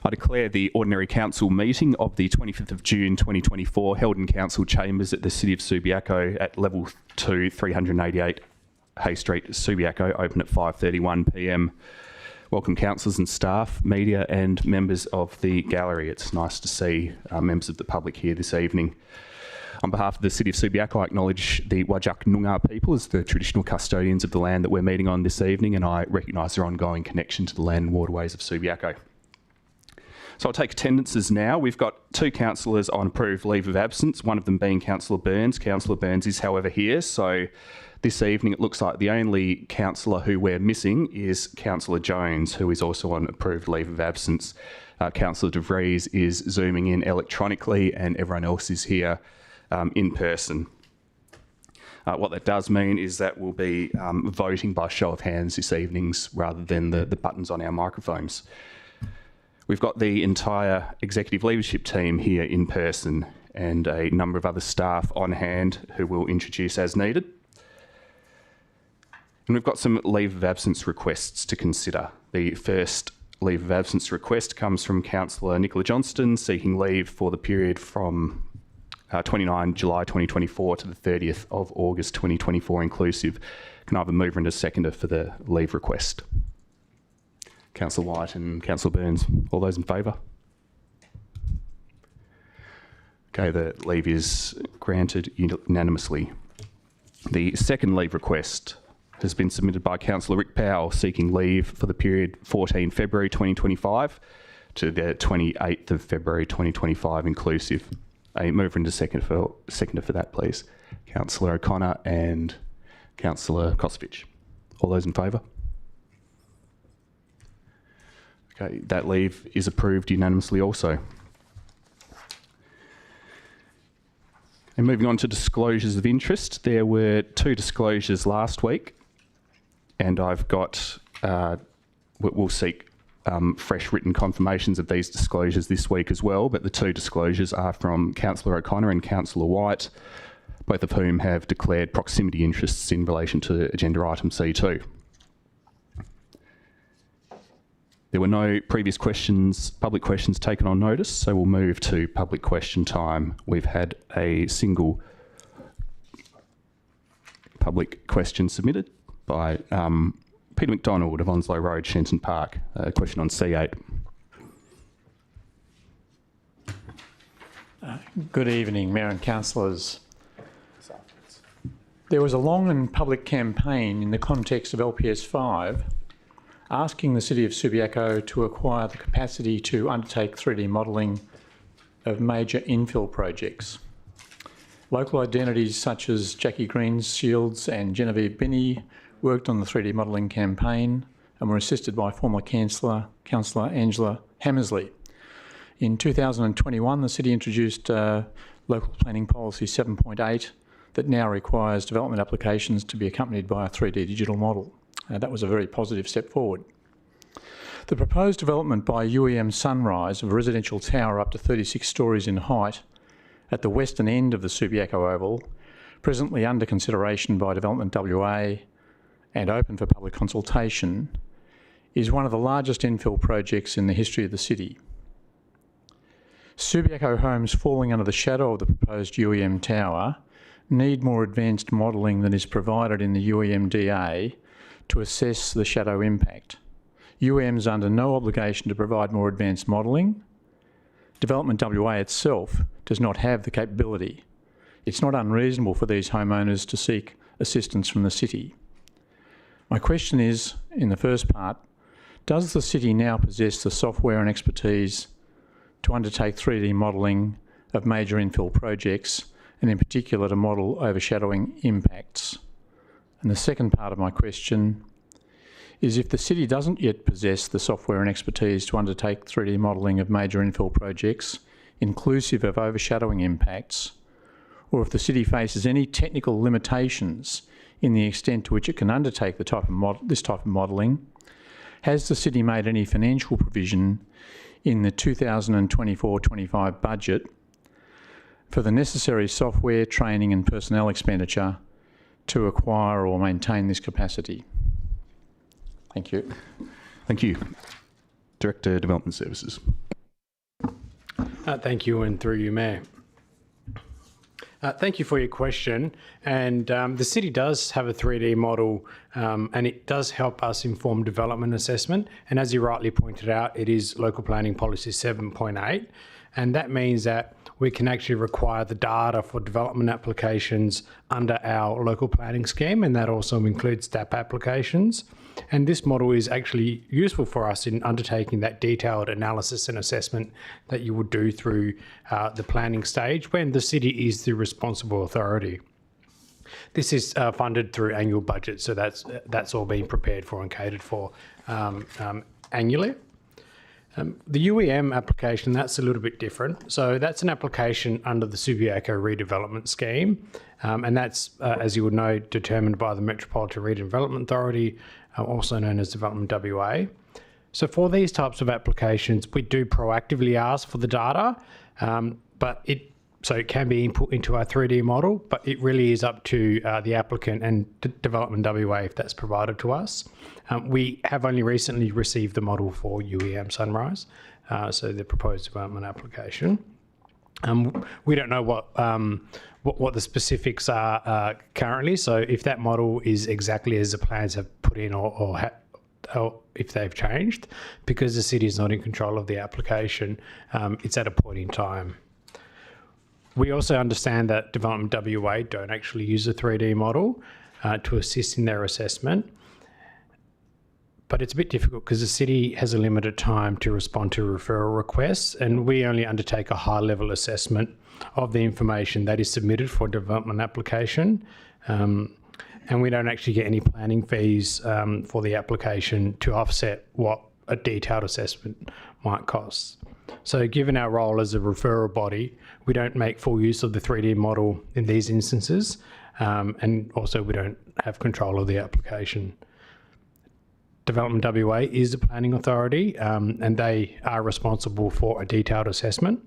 I declare the Ordinary Council meeting of the 25th of June 2024 held in Council Chambers at the City of Subiaco at Level 2, 388 Hay Street, Subiaco, open at 5:31 p.m. Welcome councillors and staff, media and members of the gallery. It's nice to see members of the public here this evening. On behalf of the City of Subiaco, I acknowledge the Whadjuk Noongar people as the traditional custodians of the land that we're meeting on this evening, and I recognise their ongoing connection to the land and waterways of Subiaco. So I'll take attendances now. We've got two councillors on approved leave of absence, one of them being Councillor Burns. Councillor Burns is, however, here, so this evening it looks like the only councillor who we're missing is Councillor Jones, who is also on approved leave of absence. Councillor De Vries is zooming in electronically, and everyone else is here in person. What that does mean is that we'll be voting by show of hands this evening rather than the buttons on our microphones. We've got the entire executive leadership team here in person and a number of other staff on hand who we'll introduce as needed. And we've got some leave of absence requests to consider. The first leave of absence request comes from Councillor Nicola Johnston, seeking leave for the period from 29 July 2024 to the 30th of August 2024 inclusive. Can I have a mover and a seconder for the leave request? Councillor White and Councillor Burns. All those in favour? Okay, the leave is granted unanimously. The second leave request has been submitted by Councillor Rick Powell, seeking leave for the period 14 February 2025 to the 28th of February 2025 inclusive. A mover and a seconder for that, please. Councillor O'Connor and Councillor Kosovich. All those in favour? Okay, that leave is approved unanimously also. And moving on to disclosures of interest, there were two disclosures last week, and I've got, we'll seek fresh written confirmations of these disclosures this week as well, but the two disclosures are from Councillor O'Connor and Councillor White, both of whom have declared proximity interests in relation to agenda item C2. There were no previous public questions taken on notice, so we'll move to public question time. We've had a single public question submitted by Peter McDonald of Onslow Road, Shenton Park. A question on C8. Good evening, Mayor and Councillors. There was a long and public campaign in the context of LPS 5 asking the City of Subiaco to acquire the capacity to undertake 3D modelling of major infill projects. Local identities such as Jackie Greenshields and Genevieve Binney worked on the 3D modelling campaign and were assisted by former Councillor Angela Hammersley. In 2021, the City introduced Local Planning Policy 7.8 that now requires development applications to be accompanied by a 3D digital model. That was a very positive step forward. The proposed development by UEM Sunrise of a residential tower up to 36 storeys in height at the western end of the Subiaco Oval, presently under consideration by Development WA and open for public consultation, is one of the largest infill projects in the history of the city. Subiaco homes falling under the shadow of the proposed UEM tower need more advanced modelling than is provided in the UEMDA to assess the shadow impact. UEM is under no obligation to provide more advanced modelling. Development WA itself does not have the capability. It's not unreasonable for these homeowners to seek assistance from the City. My question is, in the first part, does the City now possess the software and expertise to undertake 3D modelling of major infill projects, and in particular to model overshadowing impacts? And the second part of my question is, if the City doesn't yet possess the software and expertise to undertake 3D modelling of major infill projects, inclusive of overshadowing impacts, or if the City faces any technical limitations in the extent to which it can undertake this type of modelling, has the City made any financial provision in the 2024-25 budget for the necessary software, training and personnel expenditure to acquire or maintain this capacity? Thank you. Thank you. Director, Development Services. Thank you, and through you, Mayor. Thank you for your question. And the city does have a 3D model, and it does help us inform development assessment. And as you rightly pointed out, it is Local Planning Policy 7.8. And that means that we can actually require the data for development applications under our local planning scheme, and that also includes DAP applications. And this model is actually useful for us in undertaking that detailed analysis and assessment that you would do through the planning stage when the city is the responsible authority. This is funded through annual budget, so that's all being prepared for and catered for annually. The UEM application, that's a little bit different. So that's an application under the Subiaco redevelopment scheme, and that's, as you would know, determined by the Metropolitan Redevelopment Authority, also known as Development WA. So for these types of applications, we do proactively ask for the data, but it can be input into our 3D model, but it really is up to the applicant and Development WA if that's provided to us. We have only recently received the model for UEM Sunrise, so the proposed development application. We don't know what the specifics are currently, so if that model is exactly as the plans have put in or if they've changed, because the city is not in control of the application, it's at a point in time. We also understand that Development WA don't actually use a 3D model to assist in their assessment. But it's a bit difficult because the city has a limited time to respond to referral requests, and we only undertake a high-level assessment of the information that is submitted for development application. And we don't actually get any planning fees for the application to offset what a detailed assessment might cost. So given our role as a referral body, we don't make full use of the 3D model in these instances, and also we don't have control of the application. Development WA is the planning authority, and they are responsible for a detailed assessment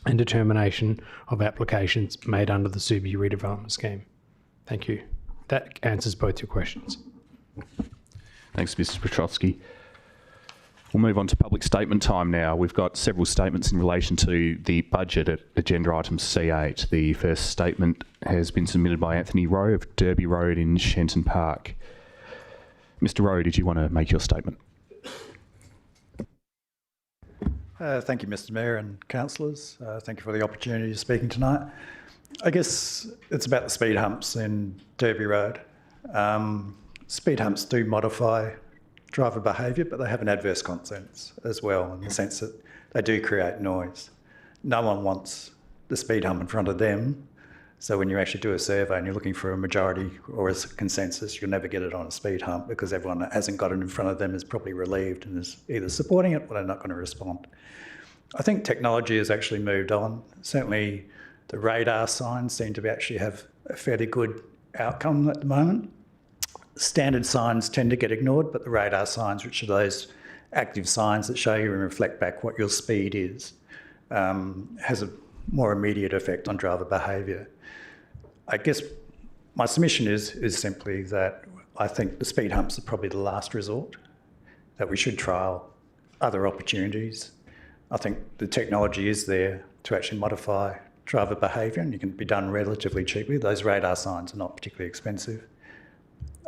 and determination of applications made under the Subi redevelopment scheme. Thank you. That answers both your questions. Thanks, Mr. Petrovski. We'll move on to public statement time now. We've got several statements in relation to the budget at agenda item C8. The first statement has been submitted by Anthony Rowe of Derby Road in Shenton Park. Mr. Rowe, did you want to make your statement? Thank you, Mr. Mayor and councillors. Thank you for the opportunity of speaking tonight. I guess it's about the speed humps in Derby Road. Speed humps do modify driver behaviour, but they have an adverse consequence as well, in the sense that they do create noise. No one wants the speed hump in front of them, so when you actually do a survey and you're looking for a majority or a consensus, you'll never get it on a speed hump because everyone that hasn't got it in front of them is probably relieved and is either supporting it or they're not going to respond. I think technology has actually moved on. Certainly the radar signs seem to actually have a fairly good outcome at the moment. Standard signs tend to get ignored, but the radar signs, which are those active signs that show you and reflect back what your speed is, has a more immediate effect on driver behaviour. I guess my submission is simply that I think the speed humps are probably the last resort, that we should trial other opportunities. I think the technology is there to actually modify driver behaviour, and it can be done relatively cheaply. Those radar signs are not particularly expensive.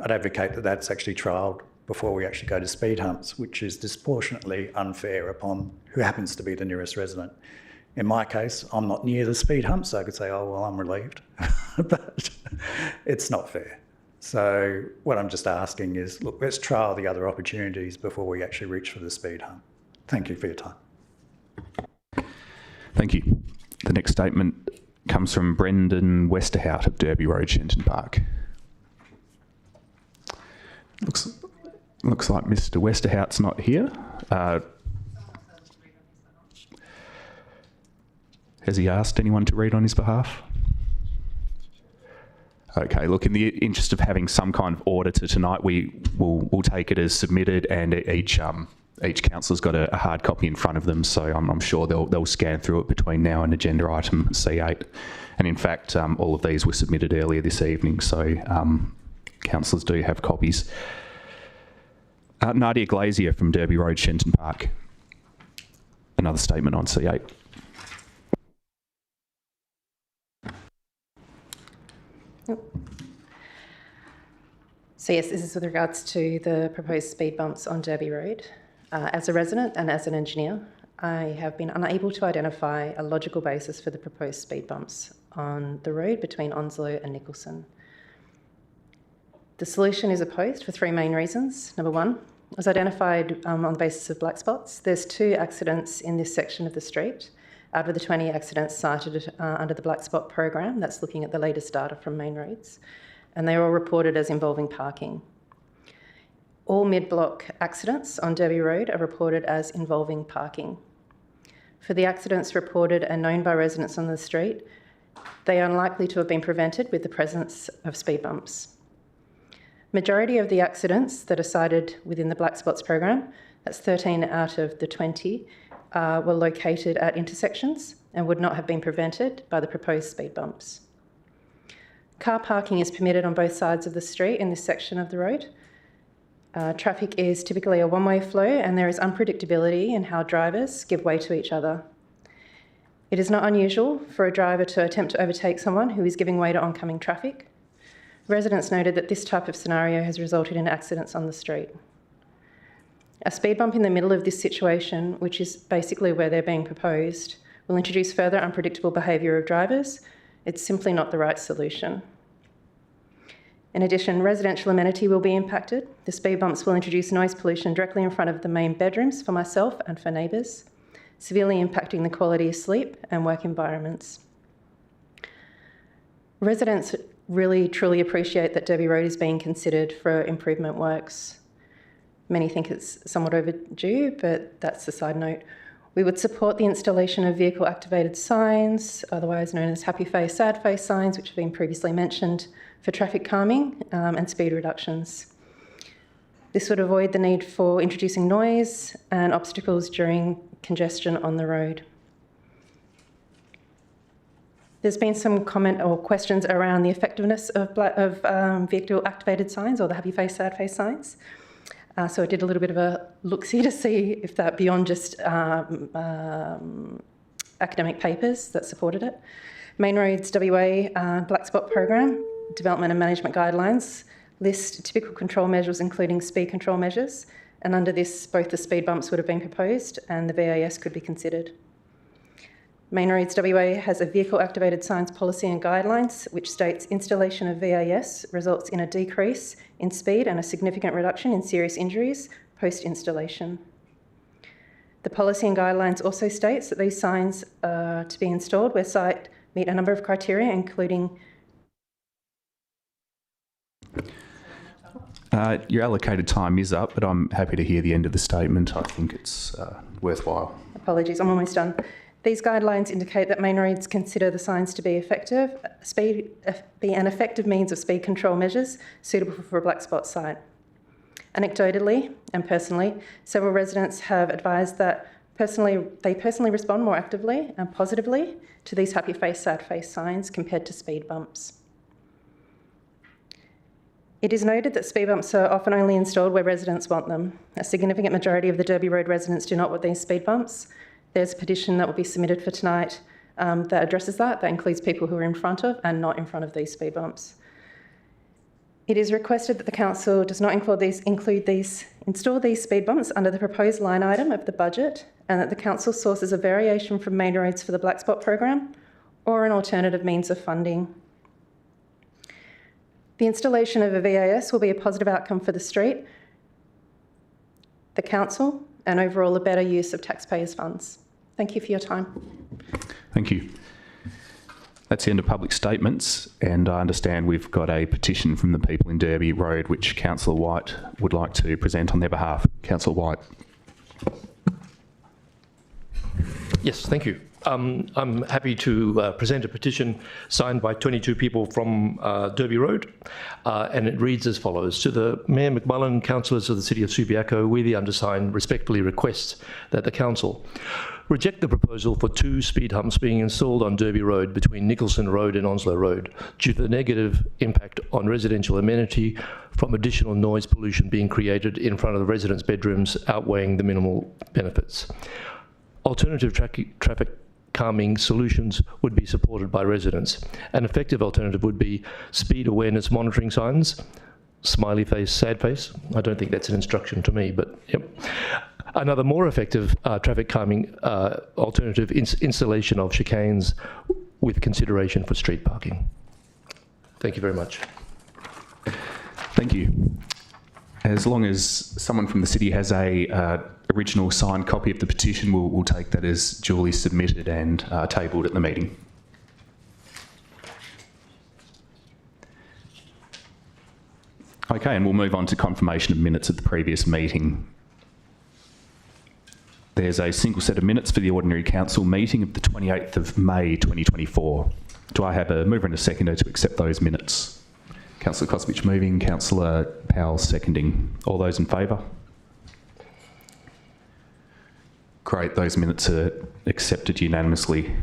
I'd advocate that that's actually trialled before we actually go to speed humps, which is disproportionately unfair upon who happens to be the nearest resident. In my case, I'm not near the speed hump, so I could say, oh, well, I'm relieved. But it's not fair. So what I'm just asking is, look, let's trial the other opportunities before we actually reach for the speed hump. Thank you for your time. Thank you. The next statement comes from Brendan Westerhout of Derby Road, Shenton Park. Looks like Mr. Westerhout's not here. Has he asked anyone to read on his behalf? Okay, look, in the interest of having some kind of order to tonight, we'll take it as submitted, and each councillor's got a hard copy in front of them, so I'm sure they'll scan through it between now and agenda item C8. And in fact, all of these were submitted earlier this evening, so councillors do have copies. Nadia Glazier from Derby Road, Shenton Park. Another statement on C8. So yes, this is with regards to the proposed speed bumps on Derby Road. As a resident and as an engineer, I have been unable to identify a logical basis for the proposed speed bumps on the road between Onslow and Nicholson. The solution is opposed for three main reasons. Number one, as identified on the basis of black spots, there's 2 accidents in this section of the street out of the 20 accidents cited under the black spot program. That's looking at the latest data from Main Roads. And they are all reported as involving parking. All mid-block accidents on Derby Road are reported as involving parking. For the accidents reported and known by residents on the street, they are unlikely to have been prevented with the presence of speed bumps. Majority of the accidents that are cited within the black spots program, that's 13 out of the 20, were located at intersections and would not have been prevented by the proposed speed bumps. Car parking is permitted on both sides of the street in this section of the road. Traffic is typically a one-way flow and there is unpredictability in how drivers give way to each other. It is not unusual for a driver to attempt to overtake someone who is giving way to oncoming traffic. Residents noted that this type of scenario has resulted in accidents on the street. A speed bump in the middle of this situation, which is basically where they're being proposed, will introduce further unpredictable behaviour of drivers. It's simply not the right solution. In addition, residential amenity will be impacted. The speed bumps will introduce noise pollution directly in front of the main bedrooms for myself and for neighbours, severely impacting the quality of sleep and work environments. Residents really truly appreciate that Derby Road is being considered for improvement works. Many think it's somewhat overdue, but that's a side note. We would support the installation of vehicle-activated signs, otherwise known as happy face, sad face signs, which have been previously mentioned, for traffic calming and speed reductions. This would avoid the need for introducing noise and obstacles during congestion on the road. There's been some comment or questions around the effectiveness of vehicle-activated signs or the happy face, sad face signs. So I did a little bit of a look-see to see if that, beyond just academic papers that supported it. Main Roads WA Black Spot Program, Development and Management Guidelines list typical control measures, including speed control measures. And under this, both the speed bumps would have been proposed and the VAS could be considered. Main Roads WA has a vehicle-activated signs policy and guidelines, which states installation of VAS results in a decrease in speed and a significant reduction in serious injuries post-installation. The policy and guidelines also states that these signs are to be installed where site meet a number of criteria, including your allocated time is up, but I'm happy to hear the end of the statement. I think it's worthwhile. Apologies, I'm almost done. These guidelines indicate that Main Roads consider the signs to be an effective means of speed control measures suitable for a black spot site. Anecdotally and personally, several residents have advised that they personally respond more actively and positively to these happy face, sad face signs compared to speed bumps. It is noted that speed bumps are often only installed where residents want them. A significant majority of the Derby Road residents do not want these speed bumps. There's a petition that will be submitted for tonight that addresses that. That includes people who are in front of and not in front of these speed bumps. It is requested that the council does not install these speed bumps under the proposed line item of the budget, and that the council sources a variation from Main Roads for the Black Spot program or an alternative means of funding. The installation of a VAS will be a positive outcome for the street, the council, and overall a better use of taxpayers' funds. Thank you for your time. Thank you. That's the end of public statements, and I understand we've got a petition from the people in Derby Road which Councillor White would like to present on their behalf. Councillor White. Yes, thank you. I'm happy to present a petition signed by 22 people from Derby Road, and it reads as follows. To the Mayor McMullen, councillors of the City of Subiaco, we the undersigned respectfully request that the council reject the proposal for 2 speed humps being installed on Derby Road between Nicholson Road and Onslow Road due to the negative impact on residential amenity from additional noise pollution being created in front of the residents' bedrooms outweighing the minimal benefits. Alternative traffic calming solutions would be supported by residents. An effective alternative would be speed awareness monitoring signs, smiley face, sad face. I don't think that's an instruction to me, but yep. Another more effective traffic calming alternative is installation of chicanes with consideration for street parking. Thank you very much. Thank you. As long as someone from the city has a original signed copy of the petition, we'll take that as duly submitted and tabled at the meeting. Okay, and we'll move on to confirmation of minutes of the previous meeting. There's a single set of minutes for the Ordinary Council meeting of the 28th of May 2024. Do I have a mover and a seconder to accept those minutes? Councillor Kosovich moving, Councillor Powell seconding. All those in favour? Great, those minutes are accepted unanimously.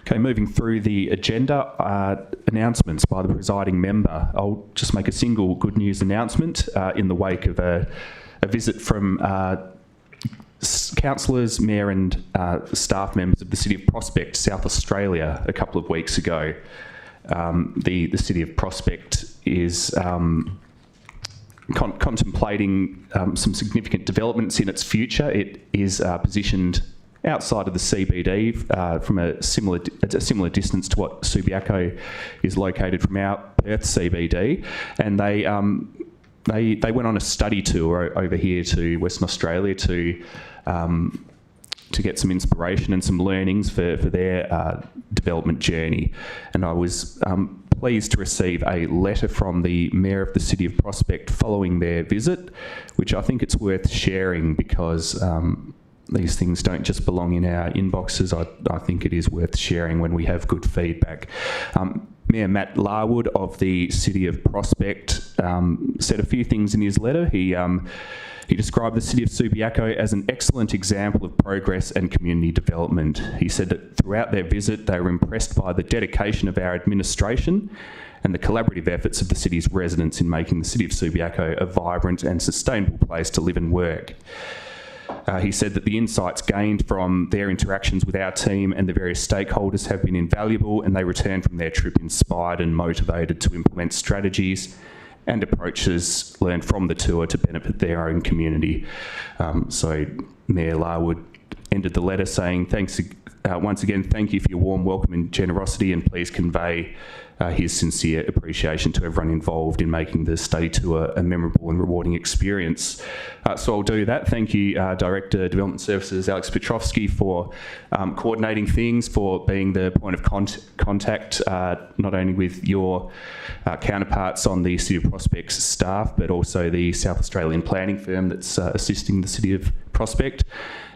Okay, moving through the agenda, announcements by the presiding member. I'll just make a single good news announcement in the wake of a visit from councillors, mayor and staff members of the City of Prospect, South Australia, a couple of weeks ago. The City of Prospect is contemplating some significant developments in its future. It is positioned outside of the CBD from a similar distance to what Subiaco is located from our Perth CBD, and they went on a study tour over here to Western Australia to get some inspiration and some learnings for their development journey. And I was pleased to receive a letter from the Mayor of the City of Prospect following their visit, which I think it's worth sharing because these things don't just belong in our inboxes. I think it is worth sharing when we have good feedback. Mayor Matt Larwood of the City of Prospect said a few things in his letter. He described the City of Subiaco as an excellent example of progress and community development. He said that throughout their visit, they were impressed by the dedication of our administration and the collaborative efforts of the city's residents in making the City of Subiaco a vibrant and sustainable place to live and work. He said that the insights gained from their interactions with our team and the various stakeholders have been invaluable, and they returned from their trip inspired and motivated to implement strategies and approaches learned from the tour to benefit their own community. So Mayor Larwood ended the letter saying, once again, thank you for your warm welcome and generosity, and please convey his sincere appreciation to everyone involved in making the study tour a memorable and rewarding experience. So I'll do that. Thank you, Director Development Services Alex Petrovski, for coordinating things, for being the point of contact, not only with your counterparts on the City of Prospect's staff, but also the South Australian planning firm that's assisting the City of Prospect.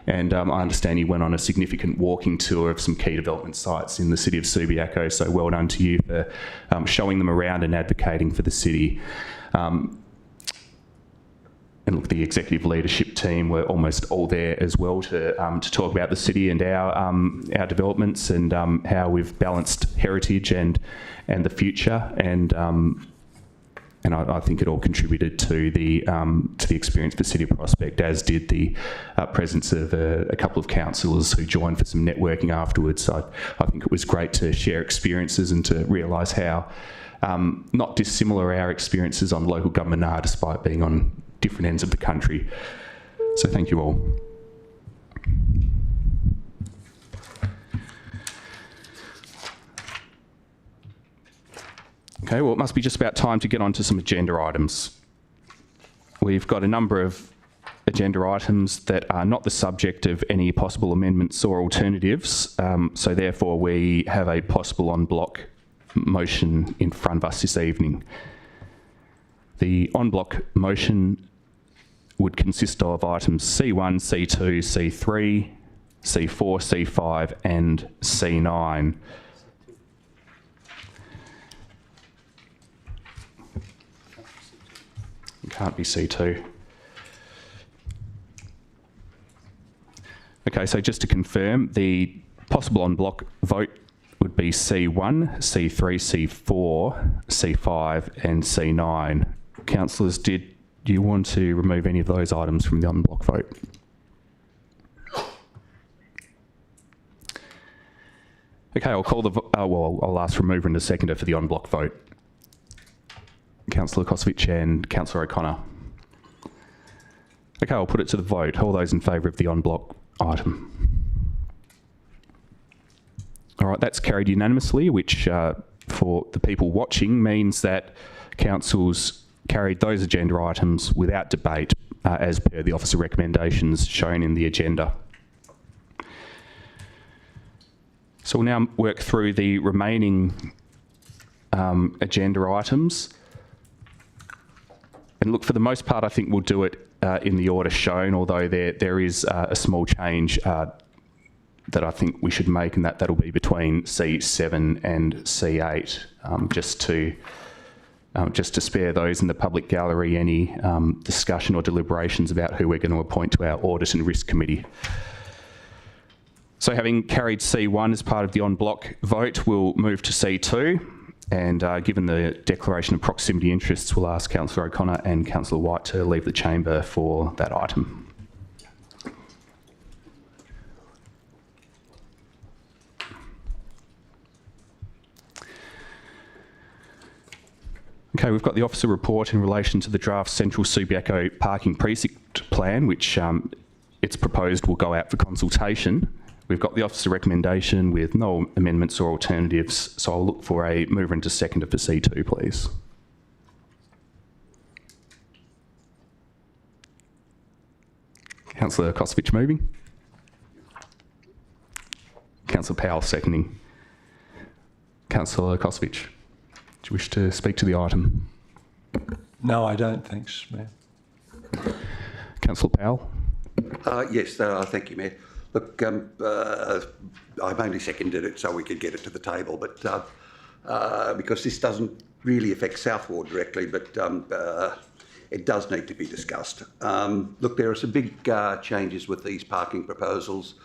And I understand you went on a significant walking tour of some key development sites in the City of Subiaco, so well done to you for showing them around and advocating for the city. And look, the executive leadership team were almost all there as well to talk about the city and our developments and how we've balanced heritage and the future. And I think it all contributed to the experience for City of Prospect, as did the presence of a couple of councillors who joined for some networking afterwards. I think it was great to share experiences and to realise how not dissimilar our experiences on local government are, despite being on different ends of the country. So thank you all. Okay, well, it must be just about time to get on to some agenda items. We've got a number of agenda items that are not the subject of any possible amendments or alternatives, so therefore we have a possible en bloc motion in front of us this evening. The en bloc motion would consist of items C1, C2, C3, C4, C5 and C9. Can't be C2. Okay, so just to confirm, the possible en bloc vote would be C1, C3, C4, C5 and C9. Councillors, did you want to remove any of those items from the en bloc vote? Okay, I'll call the. I'll ask for a mover and a seconder for the en bloc vote. Councillor Kosovich and Councillor O'Connor. Okay, I'll put it to the vote. All those in favour of the en bloc item. All right, that's carried unanimously, which for the people watching means that council's carried those agenda items without debate as per the officer recommendations shown in the agenda. So we'll now work through the remaining agenda items. And look, for the most part, I think we'll do it in the order shown, although there is a small change that I think we should make, and that'll be between C7 and C8, just to spare those in the public gallery any discussion or deliberations about who we're going to appoint to our Audit and Risk Committee. So having carried C1 as part of the en bloc vote, we'll move to C2. And given the declaration of proximity interests, we'll ask Councillor O'Connor and Councillor White to leave the chamber for that item. Okay, we've got the officer report in relation to the draft Central Subiaco Parking Precinct Plan, which it's proposed will go out for consultation. We've got the officer recommendation with no amendments or alternatives, so I'll look for a mover and a seconder for C2, please. Councillor Kosovich moving. Councillor Powell seconding. Councillor Kosovich, do you wish to speak to the item? No, I don't. Thanks, Mayor. Councillor Powell. Yes, thank you, Mayor. Look, I've only seconded it so we could get it to the table, but because this doesn't really affect South Ward directly, but it does need to be discussed. Look, there are some big changes with these parking proposals,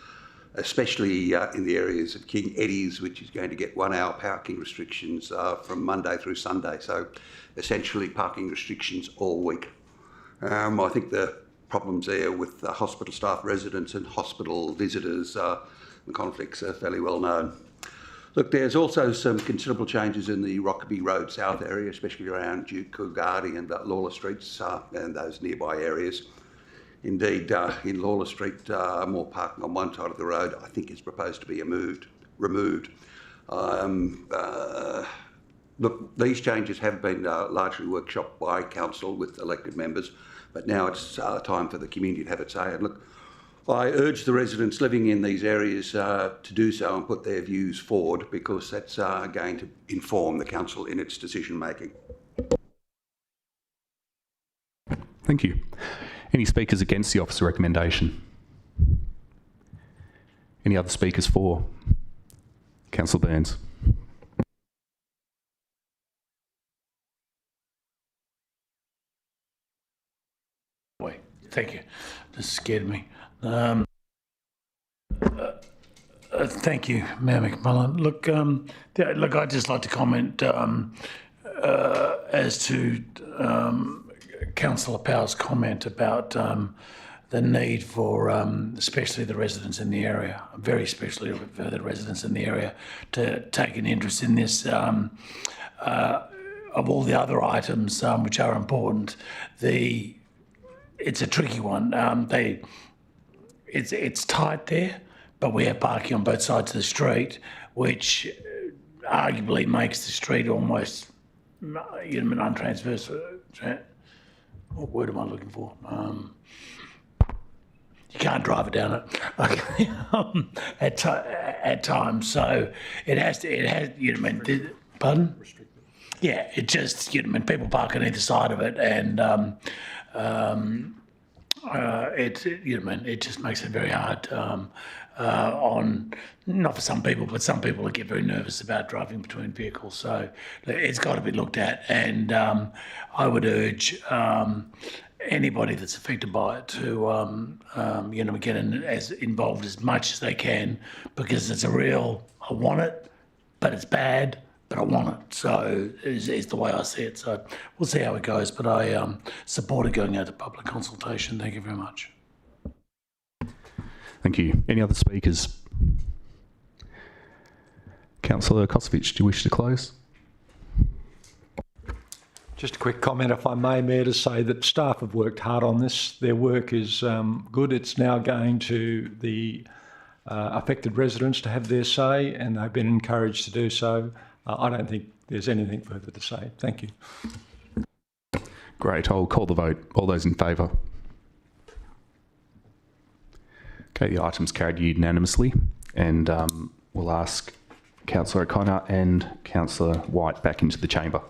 especially in the areas of King Eddie's, which is going to get 1 hour parking restrictions from Monday through Sunday. So essentially parking restrictions all week. I think the problems there with hospital staff residents and hospital visitors, the conflicts are fairly well known. Look, there's also some considerable changes in the Rockaby Road South area, especially around Duke Coolgardie and Lawler Streets and those nearby areas. Indeed, in Lawler Street, more parking on one side of the road, I think, is proposed to be removed. Look, these changes have been largely workshopped by council with elected members, but now it's time for the community to have its say. And look, I urge the residents living in these areas to do so and put their views forward, because that's going to inform the council in its decision making. Thank you. Any speakers against the officer recommendation? Any other speakers for? Councillor Burns. Thank you. This scared me. Thank you, Mayor McMullen. Look, I'd just like to comment as to Councillor Powell's comment about the need for, especially the residents in the area, very especially for the residents in the area, to take an interest in this. Of all the other items which are important, it's a tricky one. It's tight there, but we have parking on both sides of the street, which arguably makes the street almost untransversal. What word am I looking for? You can't drive it down it at times. So it has. Pardon? Yeah, it just people park on either side of it, and it just makes it very hard not for some people, but some people get very nervous about driving between vehicles. So it's got to be looked at, and I would urge anybody that's affected by it to get as involved as much as they can, because it's a real, I want it, but it's bad, but I want it. So is the way I see it. So we'll see how it goes, but I support it going out to public consultation. Thank you very much. Thank you. Any other speakers? Councillor Kosovich, do you wish to close? Just a quick comment, if I may, Mayor, to say that staff have worked hard on this. Their work is good. It's now going to the affected residents to have their say, and they've been encouraged to do so. I don't think there's anything further to say. Thank you. Great. I'll call the vote. All those in favour? Okay, the item's carried unanimously, and we'll ask Councillor O'Connor and Councillor White back into the chamber.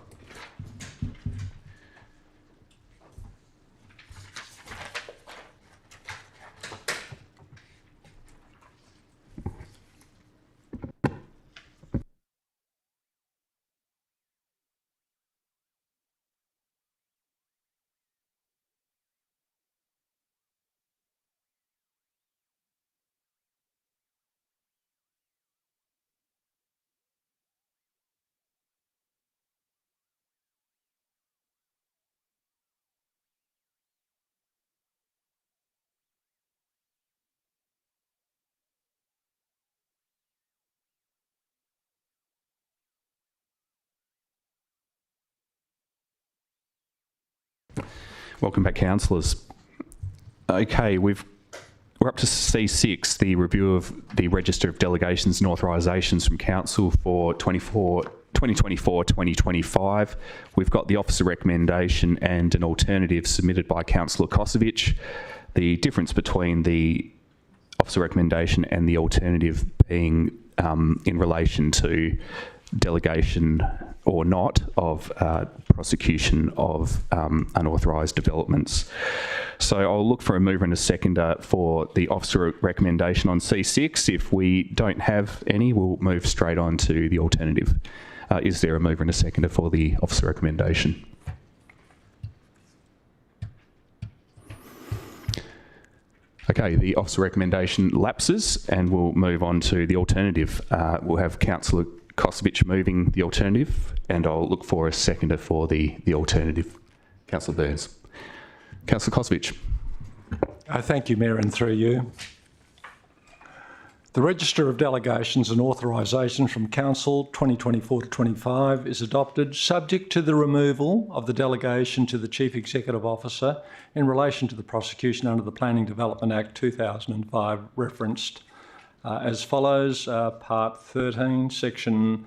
Welcome back, councillors. Okay, we're up to C6, the review of the Register of Delegations and Authorisations from Council for 2024-2025. We've got the officer recommendation and an alternative submitted by Councillor Kosovich. The difference between the officer recommendation and the alternative being in relation to delegation or not of prosecution of unauthorised developments. So I'll look for a mover and a seconder for the officer recommendation on C6. If we don't have any, we'll move straight on to the alternative. Is there a mover and a seconder for the officer recommendation? Okay, the officer recommendation lapses and we'll move on to the alternative. We'll have Councillor Kosovich moving the alternative, and I'll look for a seconder for the alternative. Councillor Burns. Councillor Kosovich. Thank you, Mayor, and through you. The Register of Delegations and Authorisations from Council 2024-25 is adopted subject to the removal of the delegation to the Chief Executive Officer in relation to the prosecution under the Planning Development Act 2005 referenced as follows. Part 13, Section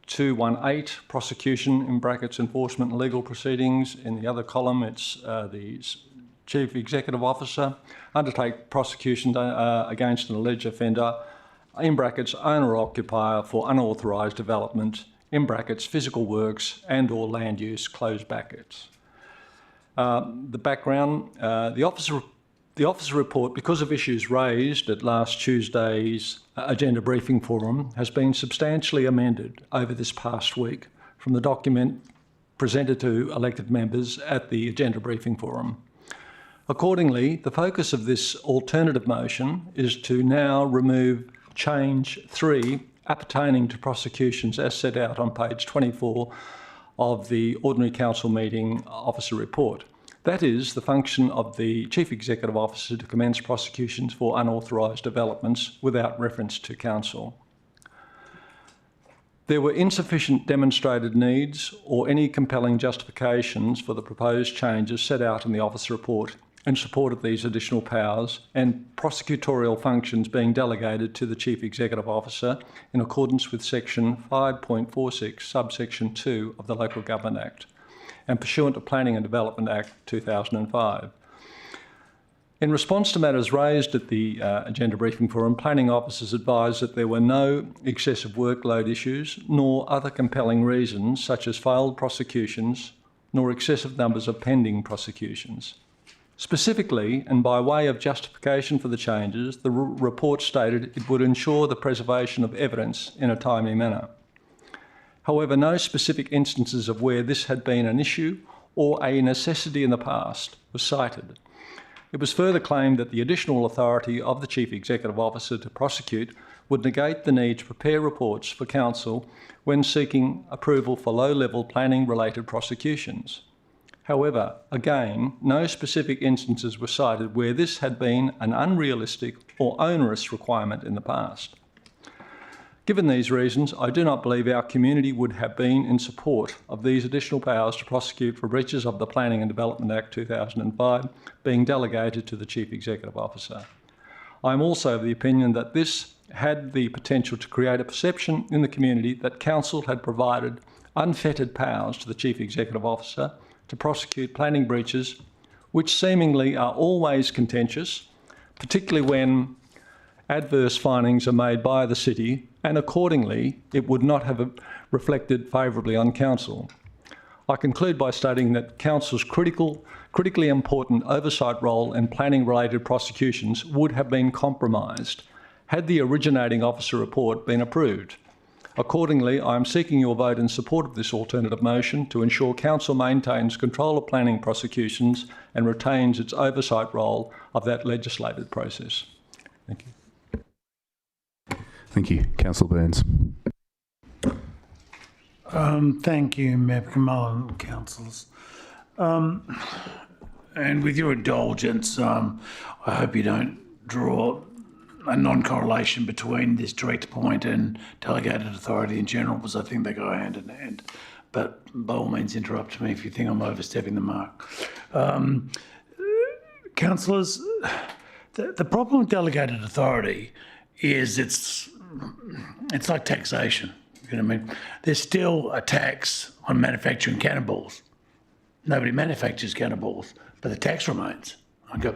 218, prosecution in brackets enforcement and legal proceedings. In the other column, it's the Chief Executive Officer undertake prosecution against an alleged offender, in brackets owner or occupier for unauthorised development, in brackets physical works and or land use, close brackets. The background, the officer report, because of issues raised at last Tuesday's agenda briefing forum, has been substantially amended over this past week from the document presented to elected members at the agenda briefing forum. Accordingly, the focus of this alternative motion is to now remove change 3 appertaining to prosecutions as set out on page 24 of the Ordinary Council Meeting Officer Report. That is the function of the Chief Executive Officer to commence prosecutions for unauthorised developments without reference to Council. There were insufficient demonstrated needs or any compelling justifications for the proposed changes set out in the Officer Report in support of these additional powers and prosecutorial functions being delegated to the Chief Executive Officer in accordance with Section 5.46, subsection 2 of the Local Government Act and pursuant to Planning and Development Act 2005. In response to matters raised at the agenda briefing forum, planning officers advised that there were no excessive workload issues nor other compelling reasons such as failed prosecutions nor excessive numbers of pending prosecutions. Specifically, and by way of justification for the changes, the report stated it would ensure the preservation of evidence in a timely manner. However, no specific instances of where this had been an issue or a necessity in the past was cited. It was further claimed that the additional authority of the Chief Executive Officer to prosecute would negate the need to prepare reports for Council when seeking approval for low-level planning-related prosecutions. However, again, no specific instances were cited where this had been an unrealistic or onerous requirement in the past. Given these reasons, I do not believe our community would have been in support of these additional powers to prosecute for breaches of the Planning and Development Act 2005 being delegated to the Chief Executive Officer. I am also of the opinion that this had the potential to create a perception in the community that Council had provided unfettered powers to the Chief Executive Officer to prosecute planning breaches, which seemingly are always contentious, particularly when adverse findings are made by the City, and accordingly it would not have reflected favourably on Council. I conclude by stating that Council's critically important oversight role in planning-related prosecutions would have been compromised had the originating officer report been approved. Accordingly, I am seeking your vote in support of this alternative motion to ensure Council maintains control of planning prosecutions and retains its oversight role of that legislated process. Thank you. Thank you. Councillor Burns. Thank you, Mayor McMullen, councillors. And with your indulgence, I hope you don't draw a non-correlation between this direct point and delegated authority in general, because I think they go hand in hand. But by all means, interrupt me if you think I'm overstepping the mark. Councillors, the problem with delegated authority is it's like taxation. You know what I mean? There's still a tax on manufacturing cannonballs. Nobody manufactures cannonballs, but the tax remains. Okay.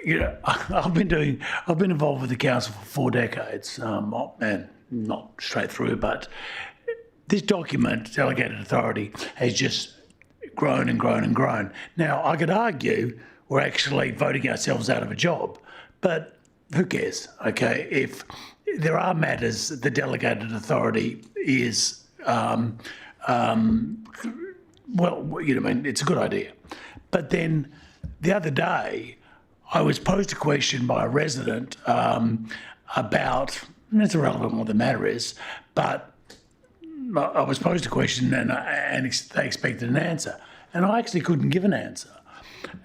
You know, I've been involved with the council for 4 decades, and not straight through, but this document, delegated authority, has just grown and grown and grown. Now, I could argue we're actually voting ourselves out of a job, but who cares? Okay, if there are matters that the delegated authority is, well, you know, I mean, it's a good idea. But then the other day, I was posed a question by a resident about, and it's irrelevant what the matter is, but I was posed a question and they expected an answer. And I actually couldn't give an answer.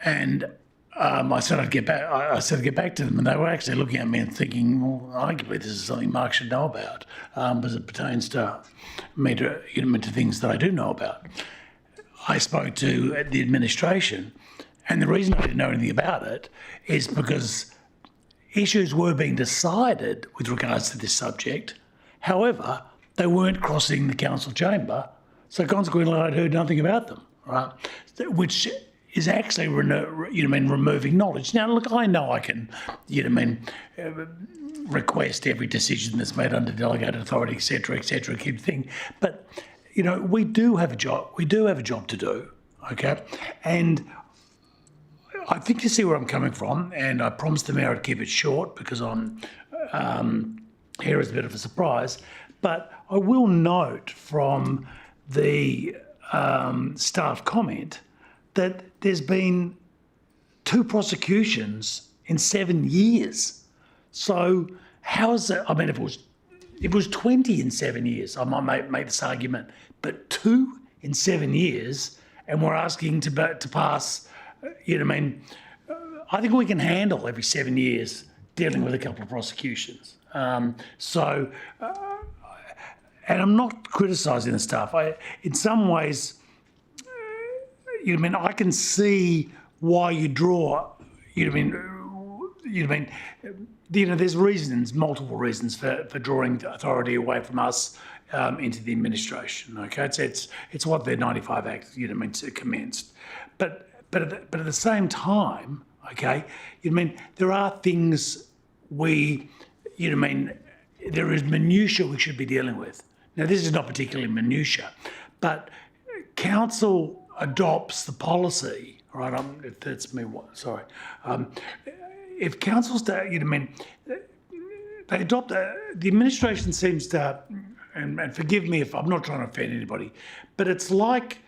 And I said I'd get back. I said I'd get back to them, and they were actually looking at me and thinking, well, arguably this is something Mark should know about, because it pertains to me, to things that I do know about. I spoke to the administration, and the reason I didn't know anything about it is because issues were being decided with regards to this subject. However, they weren't crossing the council chamber, so consequently I'd heard nothing about them, right? Which is actually, removing knowledge. Now, look, I know I can, request every decision that's made under delegated authority, et cetera, keep thinking. But, we do have a job. We do have a job to do, okay? And I think you see where I'm coming from, and I promised the Mayor I'd keep it short because I'm here as a bit of a surprise. But I will note from the staff comment that there's been 2 prosecutions in 7 years. So how is it? I mean, if it was 20 in 7 years, I might make this argument, but 2 in 7 years, and we're asking to pass. I think we can handle every 7 years dealing with a couple of prosecutions. And I'm not criticising the staff. In some ways, I can see why you draw. There's reasons, multiple reasons for drawing the authority away from us into the administration. Okay, it's what their 95 Act commenced. But at the same time, okay, there are things there is minutiae we should be dealing with. Now, this is not particularly minutiae, but council adopts the policy, right? If that's me, sorry. If councils, they adopt, the administration seems to, and forgive me if I'm not trying to offend anybody, but it's like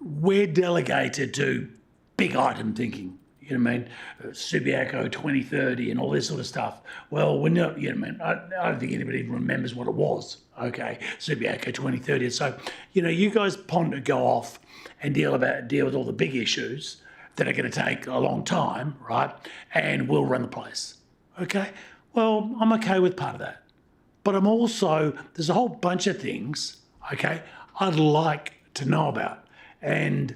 we're delegated to big item thinking. Subiaco 2030 and all this sort of stuff. Well, we're not, I don't think anybody even remembers what it was. Okay, Subiaco 2030. So, you guys go off and deal with all the big issues that are going to take a long time, right? And we'll run the place. Okay. Well, I'm okay with part of that, but there's a whole bunch of things, okay, I'd like to know about. And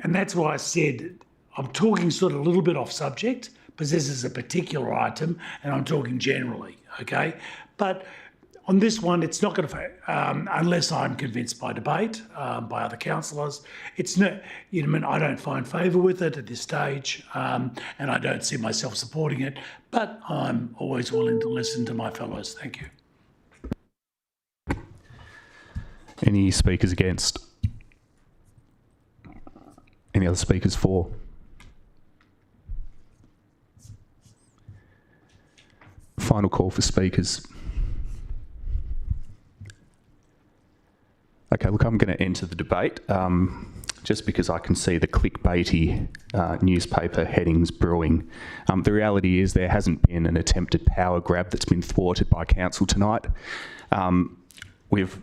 that's why I said I'm talking sort of a little bit off subject, because this is a particular item and I'm talking generally, okay? But on this one, it's not going to, unless I'm convinced by debate, by other councillors, it's not, I don't find favour with it at this stage, and I don't see myself supporting it, but I'm always willing to listen to my fellows. Thank you. Any speakers against? Any other speakers for? Final call for speakers. Okay, look, I'm going to enter the debate just because I can see the clickbaity newspaper headings brewing. The reality is there hasn't been an attempted power grab that's been thwarted by council tonight. We've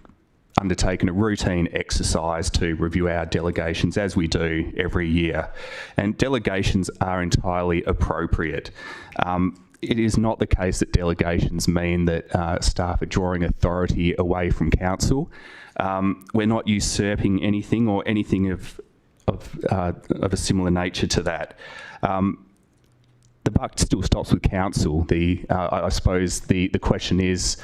undertaken a routine exercise to review our delegations, as we do every year, and delegations are entirely appropriate. It is not the case that delegations mean that staff are drawing authority away from council. We're not usurping anything or anything of a similar nature to that. The buck still stops with council. I suppose the question is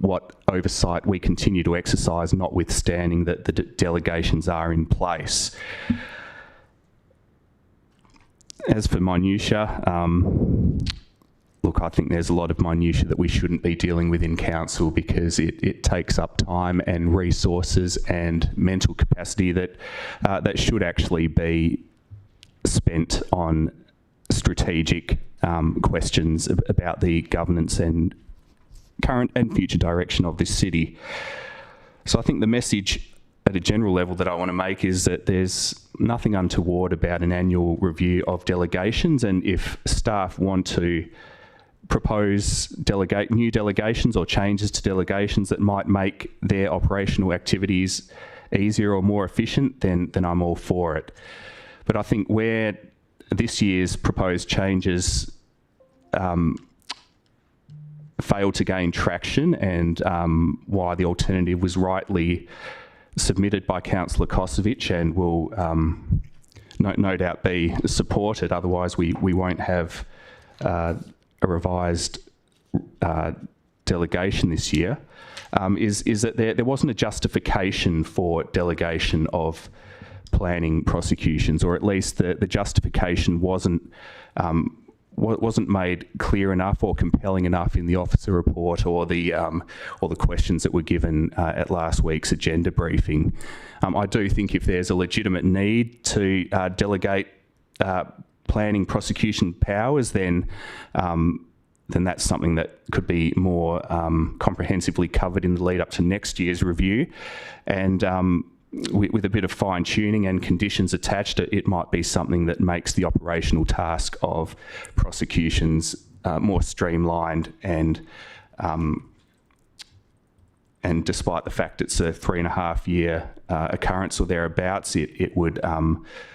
what oversight we continue to exercise, notwithstanding that the delegations are in place. As for minutiae, look, I think there's a lot of minutiae that we shouldn't be dealing with in council because it takes up time and resources and mental capacity that should actually be spent on strategic questions about the governance and current and future direction of this city. So I think the message at a general level that I want to make is that there's nothing untoward about an annual review of delegations, and if staff want to propose new delegations or changes to delegations that might make their operational activities easier or more efficient, then I'm all for it. But I think where this year's proposed changes failed to gain traction, and why the alternative was rightly submitted by Councillor Kosovic and will no doubt be supported, otherwise we won't have a revised delegation this year, is that there wasn't a justification for delegation of planning prosecutions, or at least the justification wasn't made clear enough or compelling enough in the officer report or the questions that were given at last week's agenda briefing. I do think if there's a legitimate need to delegate planning prosecution powers, then that's something that could be more comprehensively covered in the lead up to next year's review. And with a bit of fine tuning and conditions attached, it might be something that makes the operational task of prosecutions more streamlined, and despite the fact it's a 3.5 year occurrence or thereabouts, it would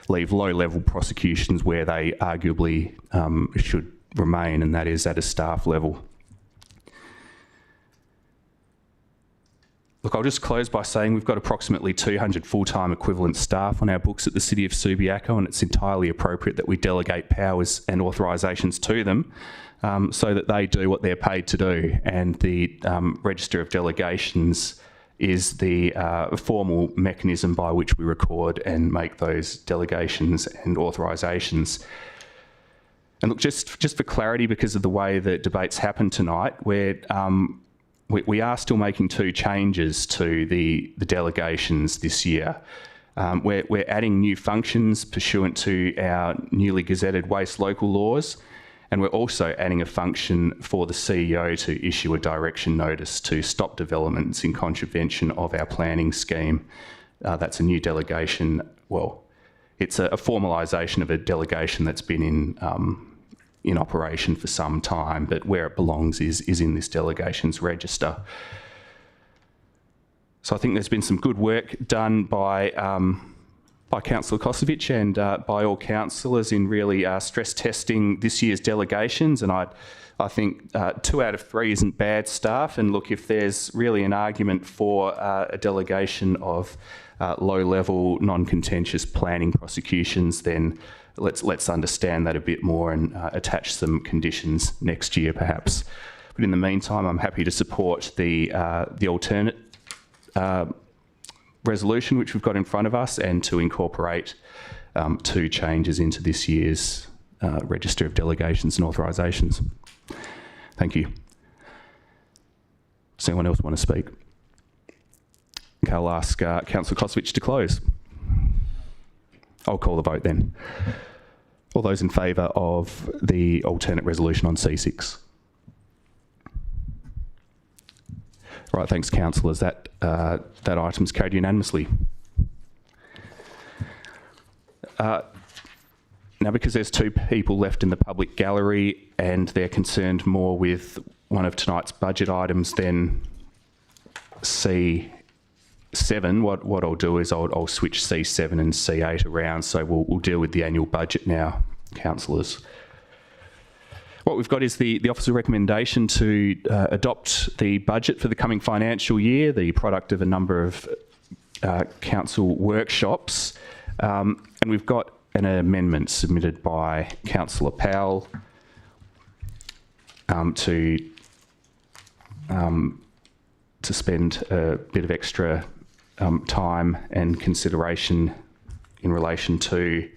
leave low-level prosecutions where they arguably should remain, and that is at a staff level. Look, I'll just close by saying we've got approximately 200 full-time equivalent staff on our books at the City of Subiaco, and it's entirely appropriate that we delegate powers and authorisations to them so that they do what they're paid to do. And the Register of Delegations is the formal mechanism by which we record and make those delegations and authorisations. And look, just for clarity, because of the way that debates happen tonight, we are still making 2 changes to the delegations this year. We're adding new functions pursuant to our newly gazetted waste local laws, and we're also adding a function for the CEO to issue a direction notice to stop developments in contravention of our planning scheme. That's a new delegation. Well, it's a formalisation of a delegation that's been in operation for some time, but where it belongs is in this delegations register. So I think there's been some good work done by by Councillor Kosovic and by all councillors in really stress testing this year's delegations. And I think 2 out of 3 isn't bad stuff. And look, if there's really an argument for a delegation of low-level, non-contentious planning prosecutions, then let's understand that a bit more and attach some conditions next year, perhaps. But in the meantime, I'm happy to support the alternate resolution which we've got in front of us, and to incorporate 2 changes into this year's register of delegations and authorisations. Thank you. Does anyone else want to speak? Okay, I'll ask Councillor Kosovic to close. I'll call the vote then. All those in favour of the alternate resolution on C6? Right, thanks, councillors. That item's carried unanimously. Now, because there's 2 people left in the public gallery and they're concerned more with one of tonight's budget items than C7, what I'll do is I'll switch C7 and C8 around, so we'll deal with the annual budget now, councillors. What we've got is the officer recommendation to adopt the budget for the coming financial year, the product of a number of council workshops, and we've got an amendment submitted by Councillor Powell to spend a bit of extra time and consideration in relation to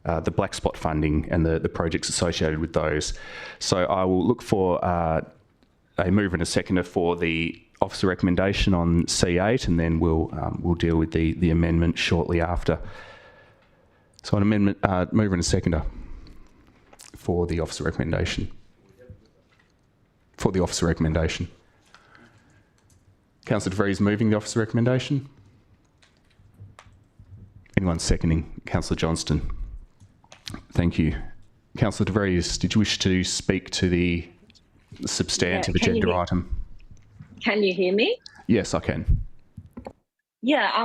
the black spot funding and the projects associated with those. So I will look for a mover and a seconder for the officer recommendation on C8, and then we'll deal with the amendment shortly after. So an amendment, mover and a seconder for the officer recommendation. For the officer recommendation. Councillor De Vries moving the officer recommendation. Anyone seconding? Councillor Johnston. Thank you. Councillor De Vries, did you wish to speak to the substantive agenda item? Can you hear me? Yes, I can. Yeah,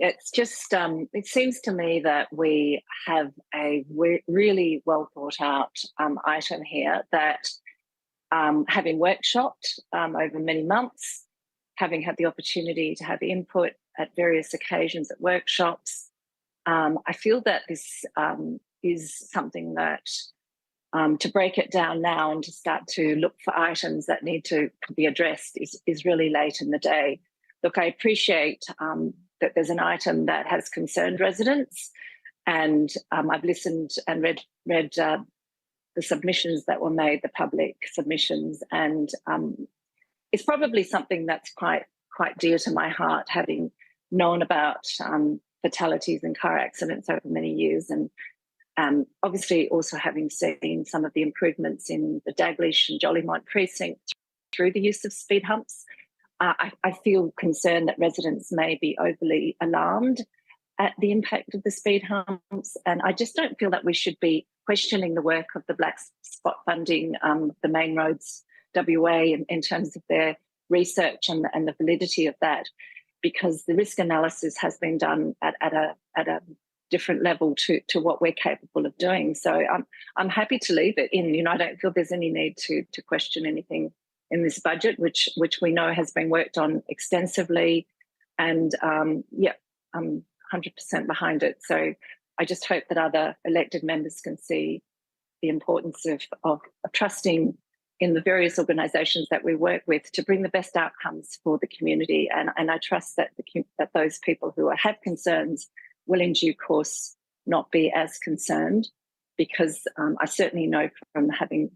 it's just, it seems to me that we have a really well thought out item here that, having workshopped over many months, having had the opportunity to have input at various occasions at workshops, I feel that this is something that, to break it down now and to start to look for items that need to be addressed is really late in the day. Look, I appreciate that there's an item that has concerned residents, and I've listened and read the submissions that were made, the public submissions, and it's probably something that's quite dear to my heart, having known about fatalities and car accidents over many years, and obviously also having seen some of the improvements in the Daglish and Jolimont precinct through the use of speed humps. I feel concerned that residents may be overly alarmed at the impact of the speed humps, and I just don't feel that we should be questioning the work of the black spot funding, the Main Roads WA, in terms of their research and the validity of that, because the risk analysis has been done at a different level to what we're capable of doing. So I'm happy to leave it in. I don't feel there's any need to question anything in this budget, which we know has been worked on extensively, and I'm 100% behind it. So I just hope that other elected members can see the importance of trusting in the various organisations that we work with to bring the best outcomes for the community. And I trust that that those people who have concerns will in due course not be as concerned, because I certainly know from having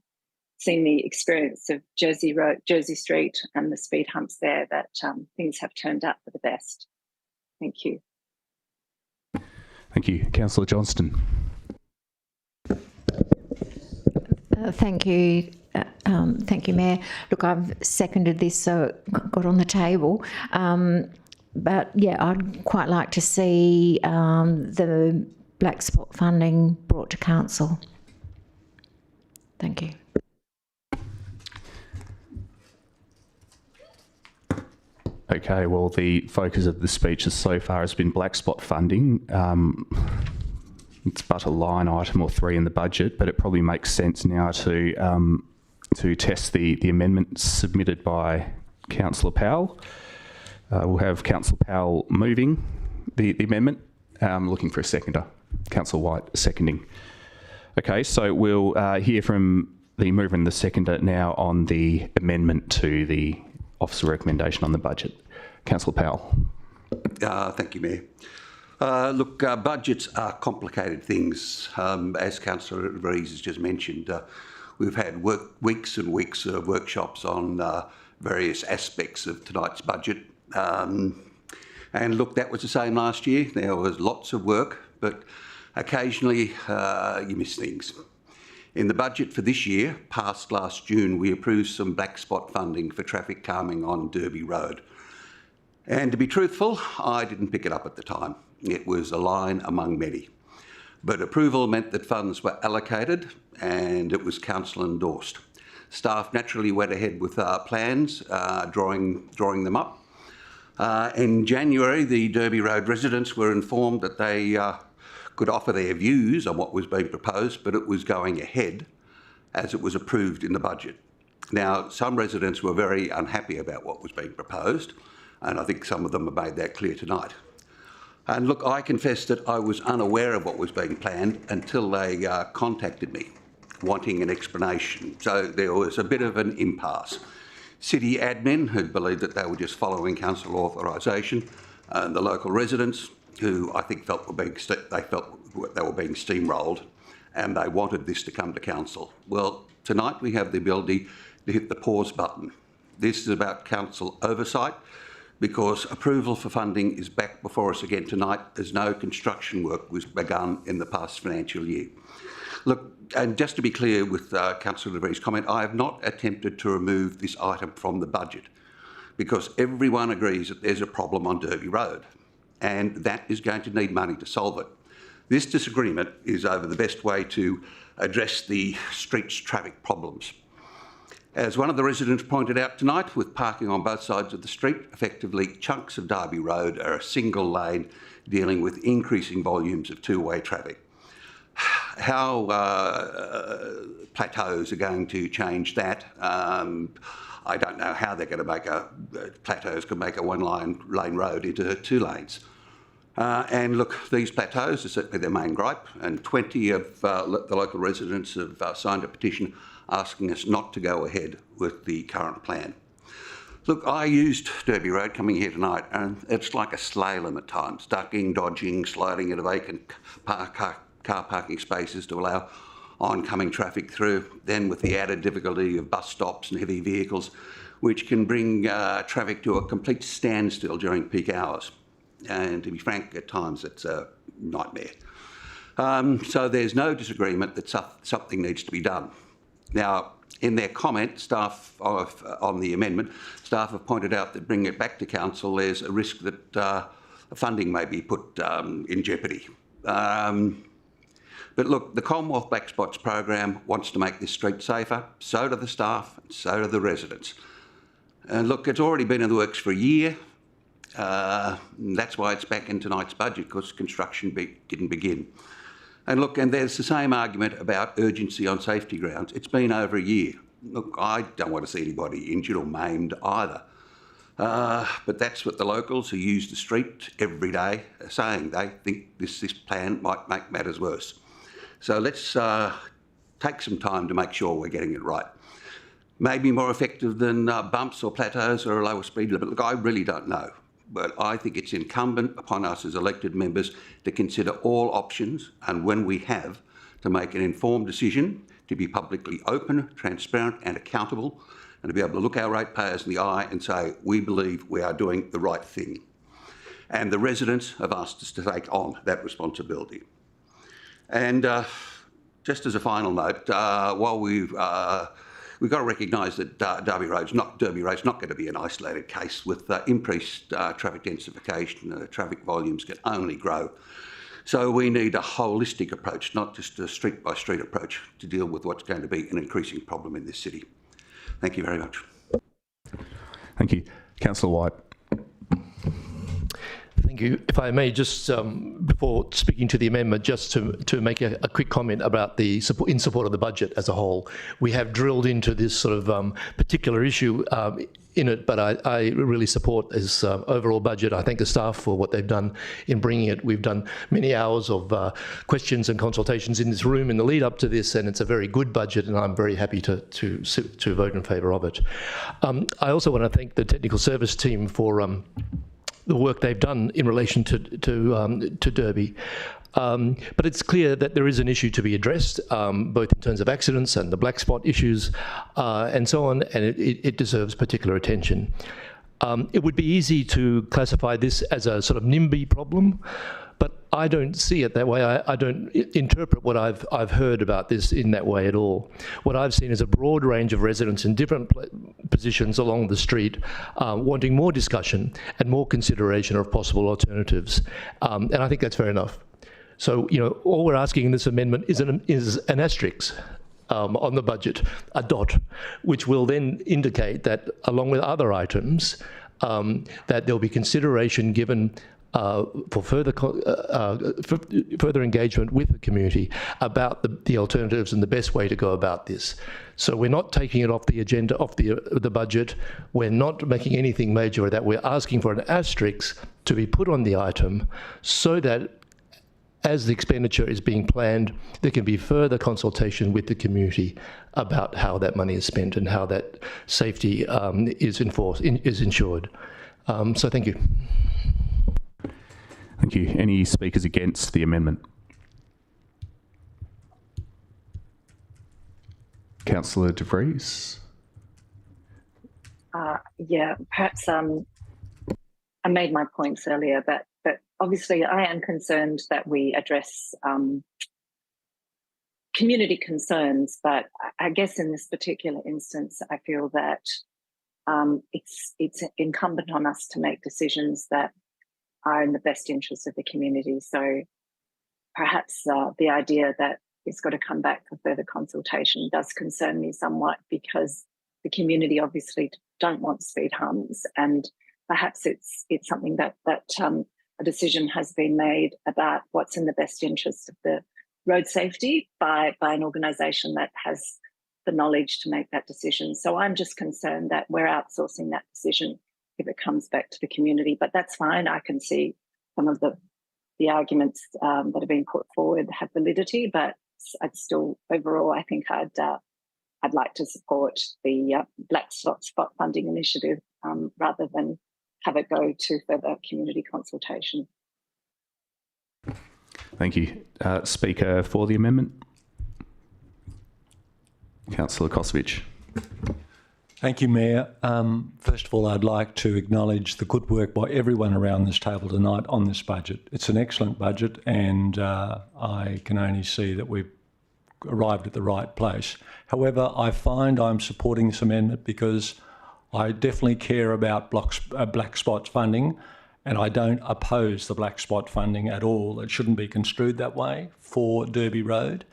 seen the experience of Jersey Street and the speed humps there that things have turned out for the best. Thank you. Thank you. Councillor Johnston. Thank you. Thank you, Mayor. Look, I've seconded this, so it got on the table. But yeah, I'd quite like to see the black spot funding brought to council. Thank you. Okay, well, the focus of the speeches so far has been black spot funding. It's but a line item or three in the budget, but it probably makes sense now to test the amendments submitted by Councillor Powell. We'll have Councillor Powell moving the amendment. Looking for a seconder. Councillor White seconding. Okay, so we'll hear from the mover and the seconder now on the amendment to the officer recommendation on the budget. Councillor Powell. Thank you, Mayor. Look, budgets are complicated things. As Councillor Rees has just mentioned, we've had weeks and weeks of workshops on various aspects of tonight's budget. And look, that was the same last year. There was lots of work, but occasionally you miss things. In the budget for this year, passed last June, we approved some black spot funding for traffic calming on Derby Road. And to be truthful, I didn't pick it up at the time. It was a line among many. But approval meant that funds were allocated and it was council endorsed. Staff naturally went ahead with plans, drawing them up. In January, the Derby Road residents were informed that they could offer their views on what was being proposed, but it was going ahead as it was approved in the budget. Now, some residents were very unhappy about what was being proposed, and I think some of them have made that clear tonight. And look, I confess that I was unaware of what was being planned until they contacted me, wanting an explanation. So there was a bit of an impasse. City admin had believed that they were just following council authorisation, and the local residents, who I think felt they felt they were being steamrolled, and they wanted this to come to council. Well, tonight we have the ability to hit the pause button. This is about council oversight, because approval for funding is back before us again tonight, as no construction work was begun in the past financial year. Look, and just to be clear with Councillor Levere's comment, I have not attempted to remove this item from the budget, because everyone agrees that there's a problem on Derby Road, and that is going to need money to solve it. This disagreement is over the best way to address the street's traffic problems. As one of the residents pointed out tonight, with parking on both sides of the street, effectively chunks of Derby Road are a single lane dealing with increasing volumes of two-way traffic. How plateaus are going to change that, I don't know how they're going to make plateaus could make a one-lane road into two lanes. And look, these plateaus are certainly their main gripe, and 20 of the local residents have signed a petition asking us not to go ahead with the current plan. Look, I used Derby Road coming here tonight, and it's like a slalom at times, ducking, dodging, sliding into vacant car parking spaces to allow oncoming traffic through, then with the added difficulty of bus stops and heavy vehicles, which can bring traffic to a complete standstill during peak hours. And to be frank, at times it's a nightmare. So there's no disagreement that something needs to be done. Now, in their comment, staff on the amendment, staff have pointed out that bringing it back to council, there's a risk that funding may be put in jeopardy. But look, the Commonwealth Black Spots program wants to make this street safer. So do the staff, and so do the residents. And look, it's already been in the works for a year. That's why it's back in tonight's budget, because construction didn't begin. And look, and there's the same argument about urgency on safety grounds. It's been over a year. Look, I don't want to see anybody injured or maimed either. But that's what the locals who use the street every day are saying. They think this plan might make matters worse. So let's take some time to make sure we're getting it right. Maybe more effective than bumps or plateaus or a lower speed limit. Look, I really don't know. But I think it's incumbent upon us as elected members to consider all options, and when we have, to make an informed decision, to be publicly open, transparent and accountable, and to be able to look our ratepayers in the eye and say, we believe we are doing the right thing. And the residents have asked us to take on that responsibility. And just as a final note, while we've got to recognise that Derby Road's not going to be an isolated case. With increased traffic densification, traffic volumes can only grow. So we need a holistic approach, not just a street-by-street approach, to deal with what's going to be an increasing problem in this city. Thank you very much. Thank you. Councillor White. Thank you. If I may, just before speaking to the amendment, just to make a quick comment about the support, in support of the budget as a whole. We have drilled into this sort of particular issue in it, but I really support this overall budget. I thank the staff for what they've done in bringing it. We've done many hours of questions and consultations in this room in the lead up to this, and it's a very good budget, and I'm very happy to vote in favour of it. I also want to thank the technical service team for the work they've done in relation to Derby. But it's clear that there is an issue to be addressed, both in terms of accidents and the black spot issues and so on, and it deserves particular attention. It would be easy to classify this as a sort of NIMBY problem, but I don't see it that way. I don't interpret what I've heard about this in that way at all. What I've seen is a broad range of residents in different positions along the street wanting more discussion and more consideration of possible alternatives. And I think that's fair enough. So, you know, all we're asking in this amendment is an asterisk on the budget, a dot, which will then indicate that, along with other items, that there'll be consideration given for further engagement with the community about the alternatives and the best way to go about this. So we're not taking it off the agenda, off the budget. We're not making anything major of that. We're asking for an asterisk to be put on the item so that as the expenditure is being planned, there can be further consultation with the community about how that money is spent and how that safety is ensured. So thank you. Thank you. Any speakers against the amendment? Councillor De Vries. Yeah, perhaps I made my points earlier, but obviously I am concerned that we address community concerns, but I guess in this particular instance, I feel that it's incumbent on us to make decisions that are in the best interest of the community. So perhaps the idea that it's got to come back for further consultation does concern me somewhat, because the community obviously don't want speed humps, and perhaps it's something that a decision has been made about what's in the best interest of the road safety by an organisation that has the knowledge to make that decision. So I'm just concerned that we're outsourcing that decision if it comes back to the community. But that's fine. I can see some of the arguments that have been put forward have validity, but I'd still, overall, I think I'd like to support the Black Spot Funding Initiative rather than have it go to further community consultation. Thank you. Speaker for the amendment? Councillor Kosovich. Thank you, Mayor. First of all, I'd like to acknowledge the good work by everyone around this table tonight on this budget. It's an excellent budget, and I can only see that we've arrived at the right place. However, I find I'm supporting this amendment because I definitely care about black spot funding, and I don't oppose the black spot funding at all. It shouldn't be construed that way for Derby Road.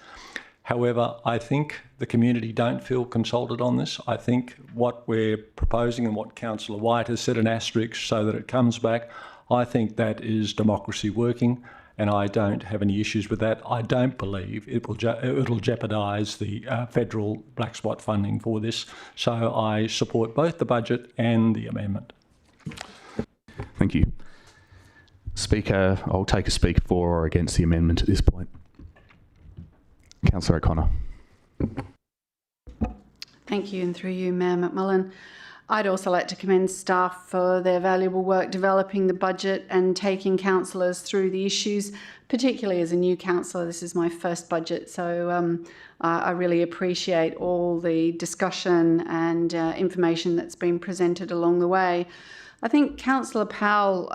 However, I think the community don't feel consulted on this. I think what we're proposing and what Councillor White has said, an asterisk so that it comes back, I think that is democracy working, and I don't have any issues with that. I don't believe it'll jeopardise the federal black spot funding for this. So I support both the budget and the amendment. Thank you. Speaker, I'll take a speaker for or against the amendment at this point. Councillor O'Connor. Thank you, and through you, Mayor McMullen. I'd also like to commend staff for their valuable work developing the budget and taking councillors through the issues, particularly as a new councillor. This is my first budget, so I really appreciate all the discussion and information that's been presented along the way. I think Councillor Powell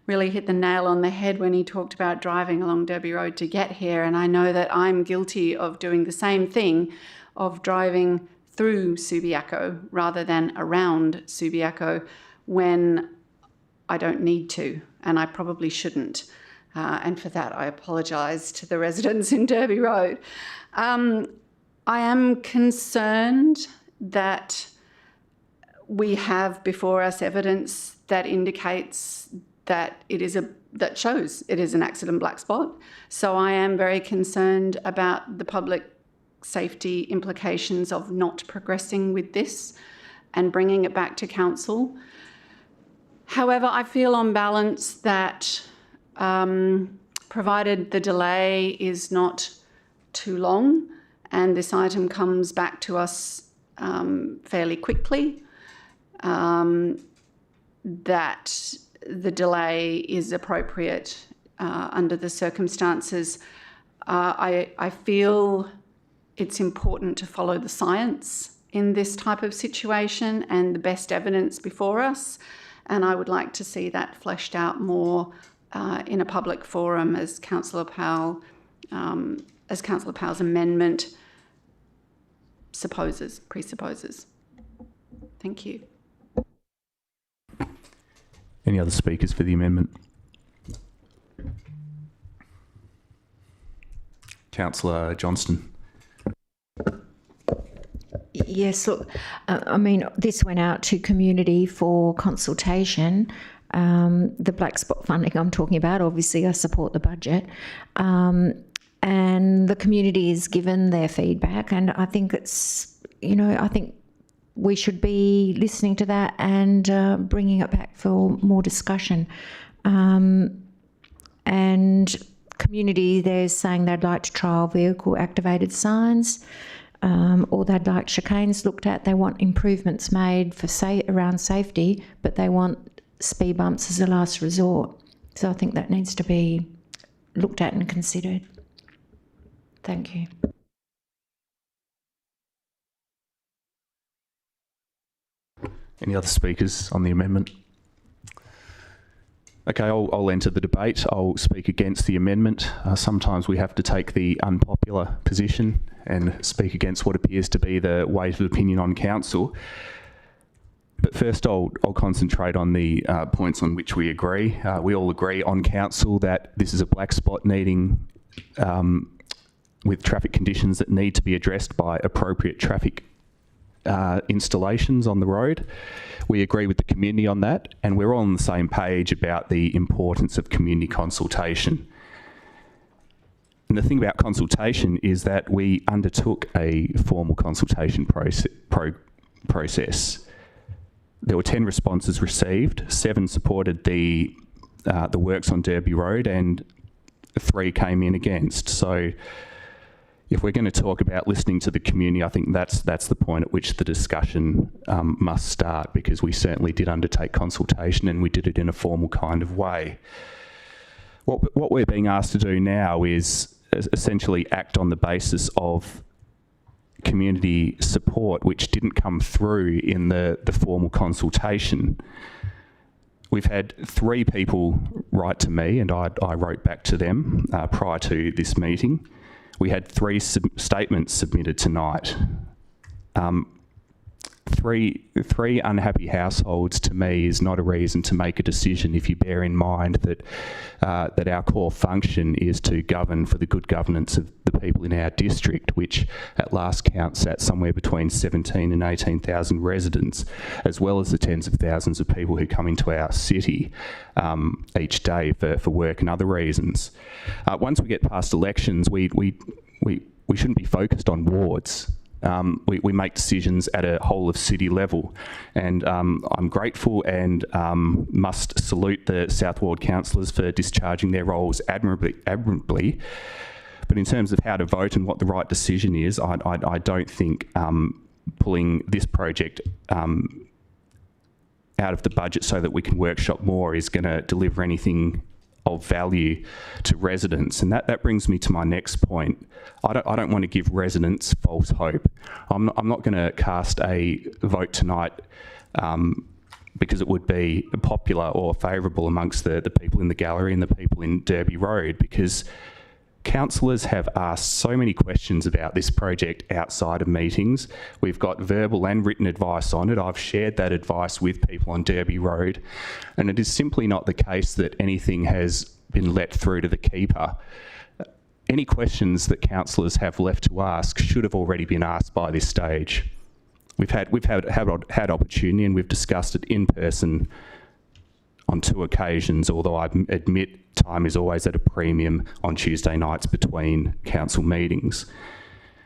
really hit the nail on the head when he talked about driving along Derby Road to get here, and I know that I'm guilty of doing the same thing, of driving through Subiaco rather than around Subiaco when I don't need to, and I probably shouldn't. And for that, I apologise to the residents in Derby Road. I am concerned that we have before us evidence that indicates that that shows it is an accident black spot. So I am very concerned about the public safety implications of not progressing with this and bringing it back to council. However, I feel on balance that provided the delay is not too long and this item comes back to us fairly quickly, that the delay is appropriate under the circumstances. I feel it's important to follow the science in this type of situation and the best evidence before us, and I would like to see that fleshed out more in a public forum as Councillor Powell's amendment presupposes. Thank you. Any other speakers for the amendment? Councillor Johnston. Yes, look, I mean, this went out to community for consultation. The black spot funding I'm talking about, obviously I support the budget. And the community is given their feedback, and I think it's, I think we should be listening to that and bringing it back for more discussion. And community, they're saying they'd like to trial vehicle activated signs, or they'd like chicanes looked at. They want improvements made for around safety, but they want speed bumps as a last resort. So I think that needs to be looked at and considered. Thank you. Any other speakers on the amendment? Okay, I'll enter the debate. I'll speak against the amendment. Sometimes we have to take the unpopular position and speak against what appears to be the weighted opinion on council. But first I'll concentrate on the points on which we agree. We all agree on council that this is a black spot needing, with traffic conditions that need to be addressed by appropriate traffic installations on the road. We agree with the community on that, and we're all on the same page about the importance of community consultation. And the thing about consultation is that we undertook a formal consultation process. There were 10 responses received, 7 supported the works on Derby Road, and 3 came in against. So if we're going to talk about listening to the community, I think that's the point at which the discussion must start, because we certainly did undertake consultation and we did it in a formal kind of way. What we're being asked to do now is essentially act on the basis of community support, which didn't come through in the formal consultation. We've had 3 people write to me, and I wrote back to them prior to this meeting. We had 3 statements submitted tonight. Three unhappy households, to me, is not a reason to make a decision if you bear in mind that that our core function is to govern for the good governance of the people in our district, which at last count sat somewhere between 17 and 18,000 residents, as well as the tens of thousands of people who come into our city each day for work and other reasons. Once we get past elections, we shouldn't be focused on wards. We make decisions at a whole of city level, and I'm grateful and must salute the South Ward councillors for discharging their roles admirably. But in terms of how to vote and what the right decision is, I don't think pulling this project out of the budget so that we can workshop more is going to deliver anything of value to residents. And that brings me to my next point. I don't want to give residents false hope. I'm not going to cast a vote tonight because it would be popular or favourable amongst the people in the gallery and the people in Derby Road, because councillors have asked so many questions about this project outside of meetings. We've got verbal and written advice on it. I've shared that advice with people on Derby Road, and it is simply not the case that anything has been let through to the keeper. Any questions that councillors have left to ask should have already been asked by this stage. We've had opportunity, and we've discussed it in person on 2 occasions, although I admit time is always at a premium on Tuesday nights between council meetings.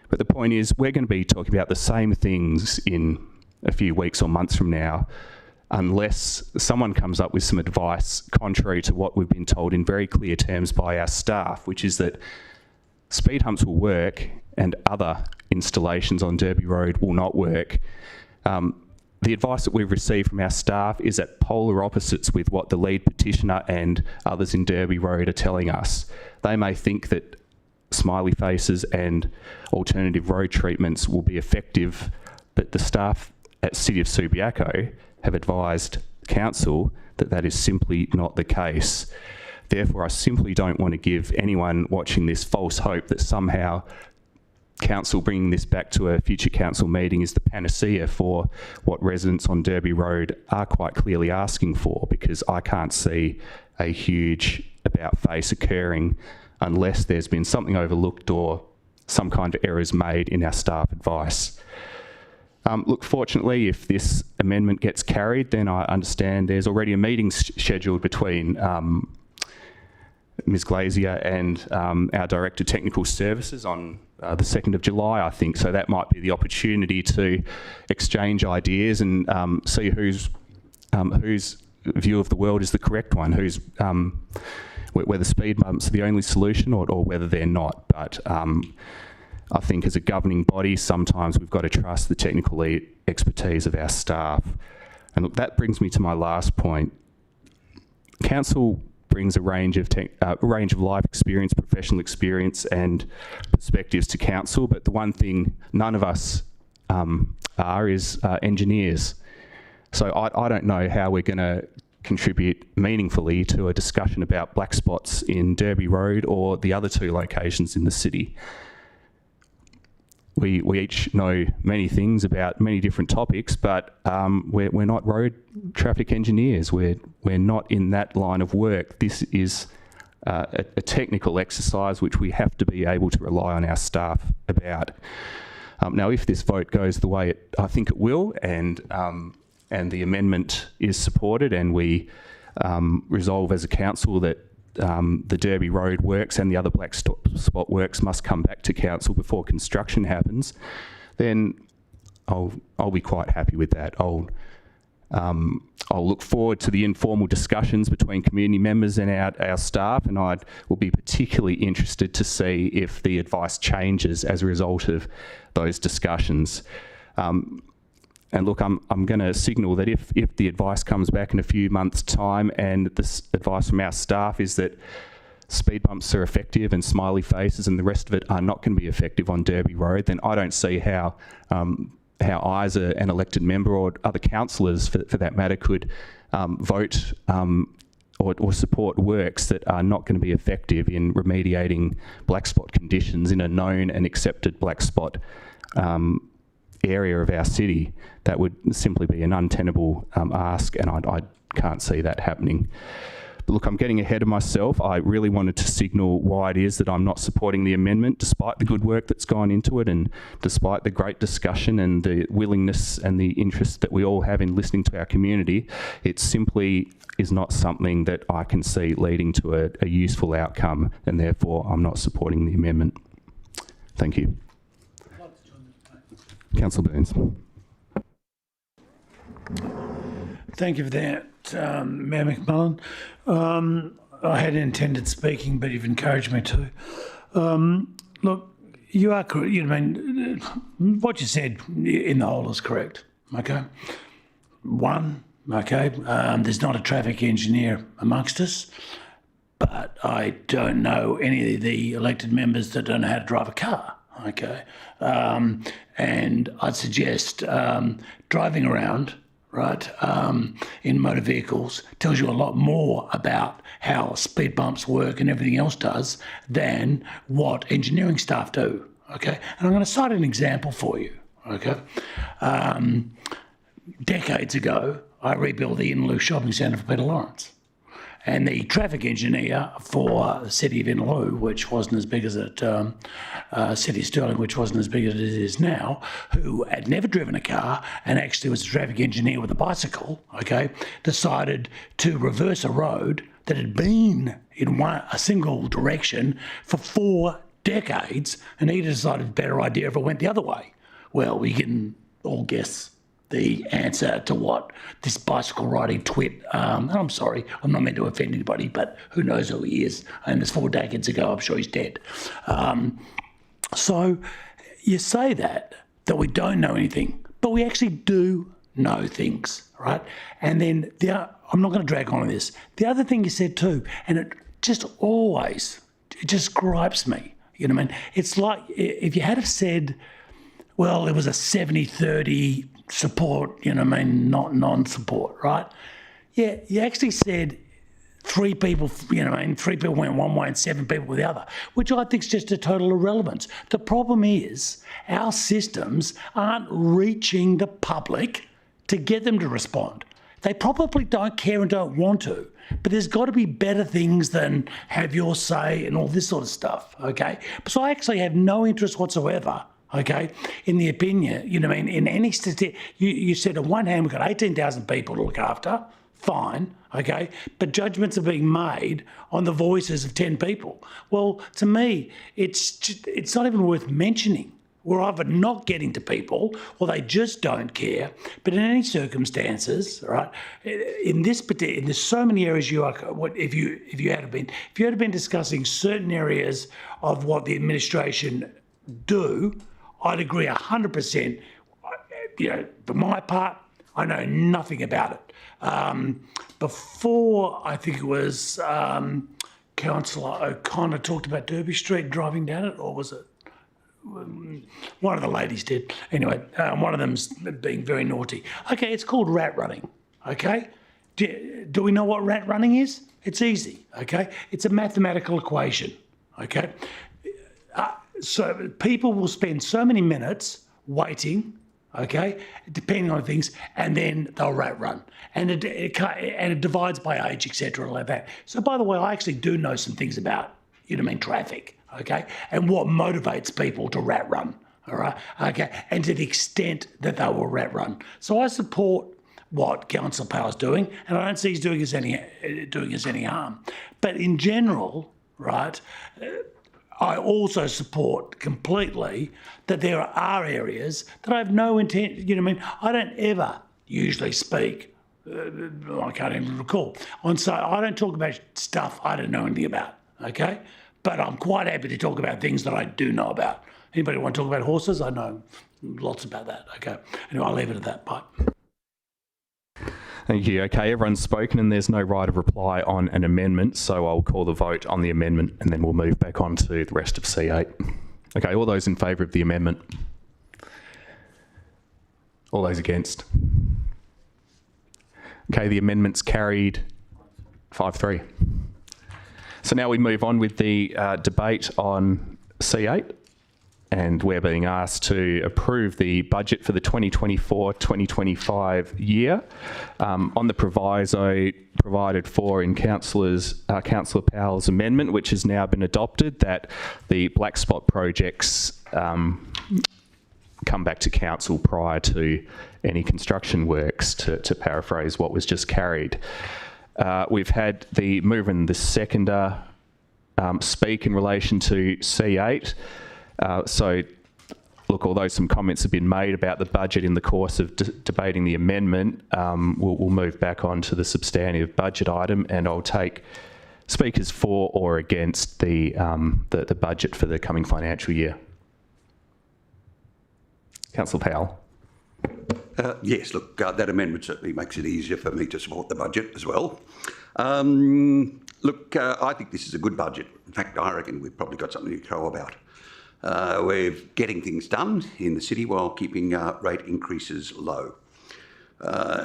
But the point is, we're going to be talking about the same things in a few weeks or months from now, unless someone comes up with some advice contrary to what we've been told in very clear terms by our staff, which is that speed humps will work and other installations on Derby Road will not work. The advice that we've received from our staff is at polar opposites with what the lead petitioner and others in Derby Road are telling us. They may think that smiley faces and alternative road treatments will be effective, but the staff at City of Subiaco have advised council that that is simply not the case. Therefore, I simply don't want to give anyone watching this false hope that somehow council bringing this back to a future council meeting is the panacea for what residents on Derby Road are quite clearly asking for, because I can't see a huge about-face occurring unless there's been something overlooked or some kind of errors made in our staff advice. Look, fortunately, if this amendment gets carried, then I understand there's already a meeting scheduled between Ms Glazier and our Director of Technical Services on the 2nd of July, I think. So that might be the opportunity to exchange ideas and see whose view of the world is the correct one, whether speed bumps are the only solution or whether they're not. But I think as a governing body, sometimes we've got to trust the technical expertise of our staff. And look, that brings me to my last point. Council brings a range of life experience, professional experience and perspectives to council, but the one thing none of us are is engineers. So I don't know how we're going to contribute meaningfully to a discussion about black spots in Derby Road or the other 2 locations in the city. We each know many things about many different topics, but we're not road traffic engineers. We're not in that line of work. This is a technical exercise which we have to be able to rely on our staff about. Now, if this vote goes the way I think it will, and the amendment is supported, and we resolve as a council that the Derby Road works and the other black spot works must come back to council before construction happens, then I'll be quite happy with that. I'll look forward to the informal discussions between community members and our staff, and I will be particularly interested to see if the advice changes as a result of those discussions. And look, I'm going to signal that if the advice comes back in a few months' time and this advice from our staff is that speed bumps are effective and smiley faces and the rest of it are not going to be effective on Derby Road, then I don't see how I as an elected member or other councillors for that matter could vote or support works that are not going to be effective in remediating black spot conditions in a known and accepted black spot area of our city. That would simply be an untenable ask, and I can't see that happening. But look, I'm getting ahead of myself. I really wanted to signal why it is that I'm not supporting the amendment, despite the good work that's gone into it and despite the great discussion and the willingness and the interest that we all have in listening to our community. It simply is not something that I can see leading to a useful outcome, and therefore I'm not supporting the amendment. Thank you. Councillor Burns. Thank you for that, Mayor McMullen. I had intended speaking, but you've encouraged me to. Look, you are correct. What you said in the whole is correct. Okay. One, okay, there's not a traffic engineer amongst us, but I don't know any of the elected members that don't know how to drive a car. Okay. And I'd suggest driving around, right, in motor vehicles tells you a lot more about how speed bumps work and everything else does than what engineering staff do. Okay. And I'm going to cite an example for you. Okay. Decades ago, I rebuilt the Inloo Shopping Centre for Peter Lawrence. And the traffic engineer for the City of Inaloo, which wasn't as big as it, City of Stirling, which wasn't as big as it is now, who had never driven a car and actually was a traffic engineer with a bicycle, okay, decided to reverse a road that had been in a single direction for 4 decades, and he decided a better idea if it went the other way. Well, we can all guess the answer to what this bicycle riding twit, and I'm sorry, I'm not meant to offend anybody, but who knows who he is, and it's 4 decades ago, I'm sure he's dead. So you say that we don't know anything, but we actually do know things, right? And then I'm not going to drag on this. The other thing you said too, and it just gripes me, you know what I mean? It's like if you had have said, well, it was a 70-30 support, you know what I mean, not non-support, right? Yeah, you actually said 3 people, you know what I mean, 3 people went one way and 7 people went the other, which I think is just a total irrelevance. The problem is our systems aren't reaching the public to get them to respond. They probably don't care and don't want to, but there's got to be better things than have your say and all this sort of stuff, okay? So I actually have no interest whatsoever, okay, in the opinion, you know what I mean, in any statistic. You said on one hand we've got 18,000 people to look after, fine, okay, but judgments are being made on the voices of 10 people. Well, to me, it's not even worth mentioning. We're either not getting to people or they just don't care. But in any circumstances, right, there's so many areas if you had been discussing certain areas of what the administration do, I'd agree 100%. You know, for my part, I know nothing about it. Before, I think it was Councillor O'Connor talked about Derby Street driving down it, or was it? One of the ladies did. Anyway, one of them's being very naughty. Okay, it's called rat running, okay? Do we know what rat running is? It's easy, okay? It's a mathematical equation, okay? So people will spend so many minutes waiting, okay, depending on things, and then they'll rat run. And it divides by age, etc., like that. So, by the way, I actually do know some things about, you know what I mean, traffic. Okay, and what motivates people to rat run, all right? Okay, and to the extent that they will rat run. So I support what Councillor Power's doing, and I don't see he's doing us any harm. But in general, right, I also support completely that there are areas that I have no intent. You know what I mean? I don't ever usually speak. I can't even recall so I don't talk about stuff I don't know anything about. Okay. But I'm quite happy to talk about things that I do know about. Anybody want to talk about horses? I know lots about that. Okay. Anyway, I'll leave it at that. Bye. Thank you. Okay, everyone's spoken and there's no right of reply on an amendment, so I'll call the vote on the amendment and then we'll move back on to the rest of C8. Okay, all those in favour of the amendment? All those against? Okay, the amendment's carried 5-3. So now we move on with the debate on C8, and we're being asked to approve the budget for the 2024-2025 year on the proviso provided for in Councillor Powell's amendment, which has now been adopted, that the black spot projects come back to council prior to any construction works, to paraphrase what was just carried. We've had the mover and the seconder speak in relation to C8. So, look, although some comments have been made about the budget in the course of debating the amendment, we'll move back on to the substantive budget item, and I'll take speakers for or against the budget for the coming financial year. Councillor Powell. Yes, look, that amendment certainly makes it easier for me to support the budget as well. Look, I think this is a good budget. In fact, I reckon we've probably got something to crow about. We're getting things done in the city while keeping rate increases low.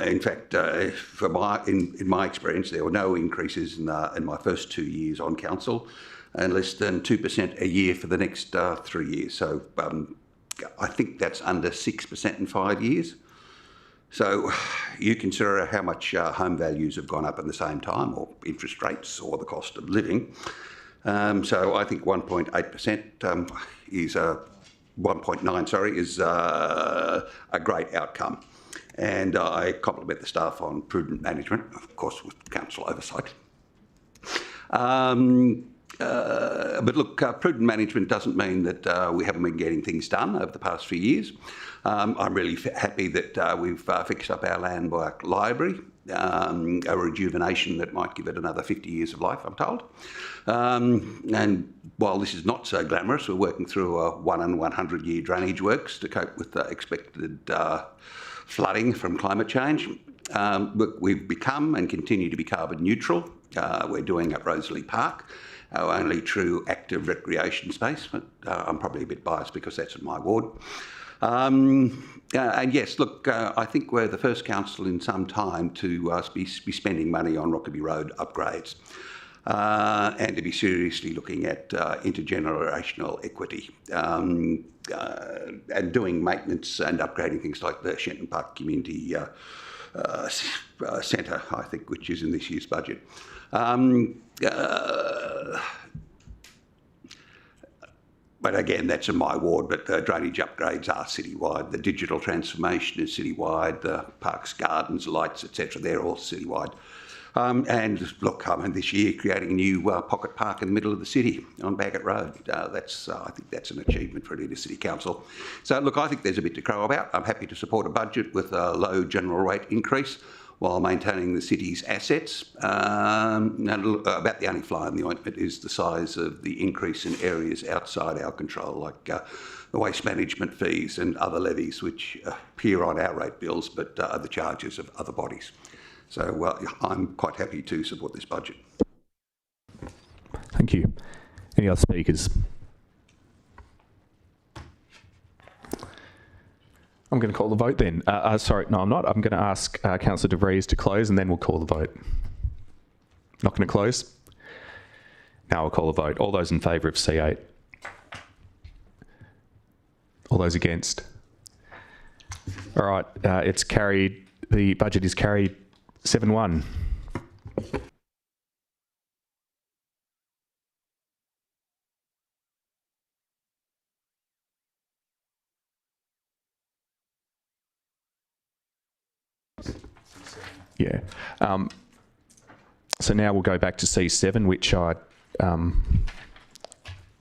In fact, in my experience, there were no increases in my first 2 years on council, and less than 2% a year for the next 3 years. So I think that's under 6% in 5 years. So, you consider how much home values have gone up at the same time, or interest rates, or the cost of living. So I think 1.8% is 1.9, sorry, is a great outcome. And I compliment the staff on prudent management, of course, with council oversight. But look, prudent management doesn't mean that we haven't been getting things done over the past few years. I'm really happy that we've fixed up our landmark library, a rejuvenation that might give it another 50 years of life, I'm told. And while this is not so glamorous, we're working through a 1 in 100 year drainage works to cope with the expected flooding from climate change. Look, we've become and continue to be carbon neutral. We're doing up Rosalie Park, our only true active recreation space. But I'm probably a bit biased because that's in my ward. And yes, look, I think we're the first council in some time to be spending money on Rockaby Road upgrades and to be seriously looking at intergenerational equity and doing maintenance and upgrading things like the Shenton Park Community Centre, I think, which is in this year's budget. But again, that's in my ward, but the drainage upgrades are citywide. The digital transformation is citywide. The parks, gardens, lights, etc., they're all citywide. And look, I mean, this year creating a new pocket park in the middle of the city on Bagot Road. I think that's an achievement for an inner city council. So look, I think there's a bit to crow about. I'm happy to support a budget with a low general rate increase while maintaining the city's assets. And about the only fly in the ointment is the size of the increase in areas outside our control, like the waste management fees and other levies, which appear on our rate bills, but are the charges of other bodies. So I'm quite happy to support this budget. Thank you. Any other speakers? I'm going to call the vote then. Sorry, no, I'm not. I'm going to ask Councillor De Vries to close and then we'll call the vote. Not going to close? Now we'll call the vote. All those in favour of C8? All those against? All right, it's carried. The budget is carried 7-1. Yeah. So now we'll go back to C7, which I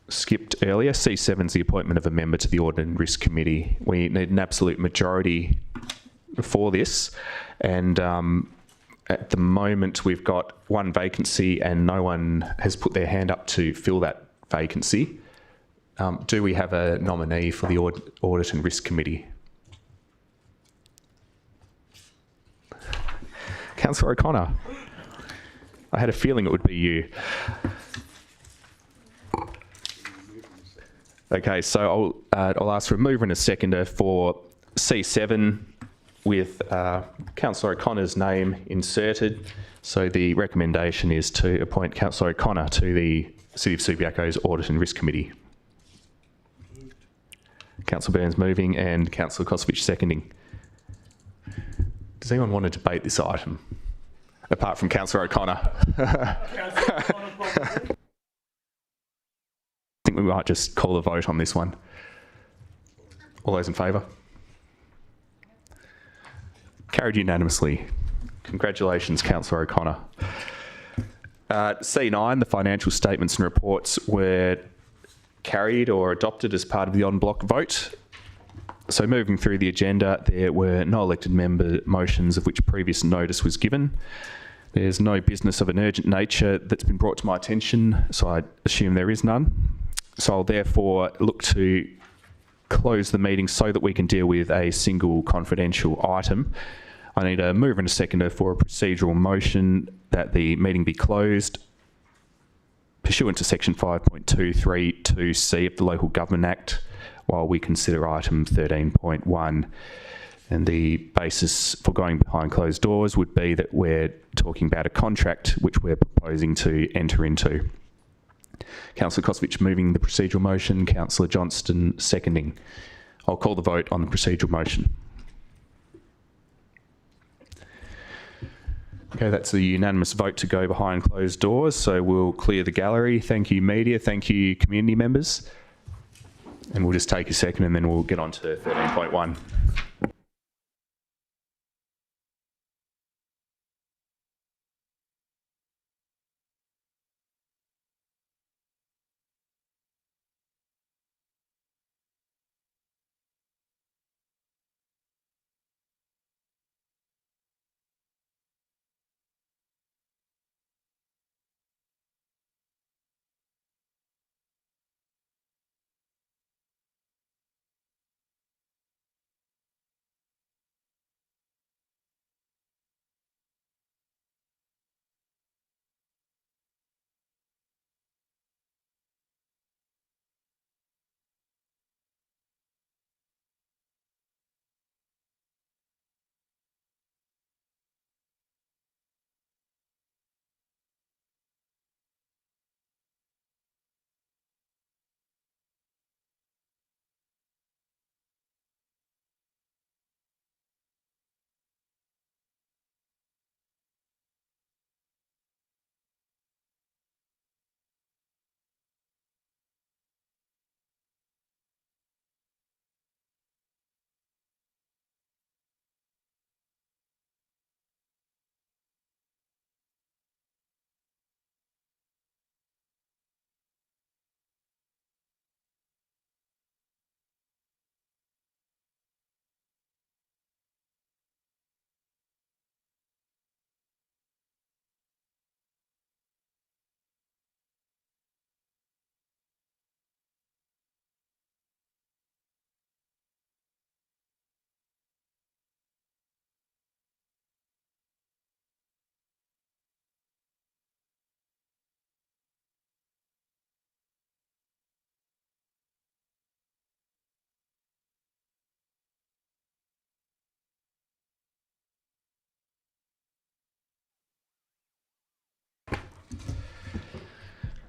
skipped earlier. C7 is the appointment of a member to the Audit and Risk Committee. We need an absolute majority for this, and at the moment we've got one vacancy and no one has put their hand up to fill that vacancy. Do we have a nominee for the Audit and Risk Committee? Councillor O'Connor. I had a feeling it would be you. Okay, so I'll ask for a mover and a seconder for C7 with Councillor O'Connor's name inserted. So the recommendation is to appoint Councillor O'Connor to the City of Subiaco's Audit and Risk Committee. Councillor Burns moving and Councillor Kosovich seconding. Does anyone want to debate this item? Apart from Councillor O'Connor. I think we might just call a vote on this one. All those in favour? Carried unanimously. Congratulations, Councillor O'Connor. C9, the financial statements and reports were carried or adopted as part of the en bloc vote. So moving through the agenda, there were no elected member motions of which previous notice was given. There's no business of an urgent nature that's been brought to my attention, so I assume there is none. So I'll therefore look to close the meeting so that we can deal with a single confidential item. I need a mover and a seconder for a procedural motion that the meeting be closed pursuant to section 5.232C of the Local Government Act while we consider item 13.1. And the basis for going behind closed doors would be that we're talking about a contract which we're proposing to enter into. Councillor Kosovich moving the procedural motion, Councillor Johnston seconding. I'll call the vote on the procedural motion. Okay, that's a unanimous vote to go behind closed doors, so we'll clear the gallery. Thank you, media. Thank you, community members. And we'll just take a second and then we'll get on to 13.1.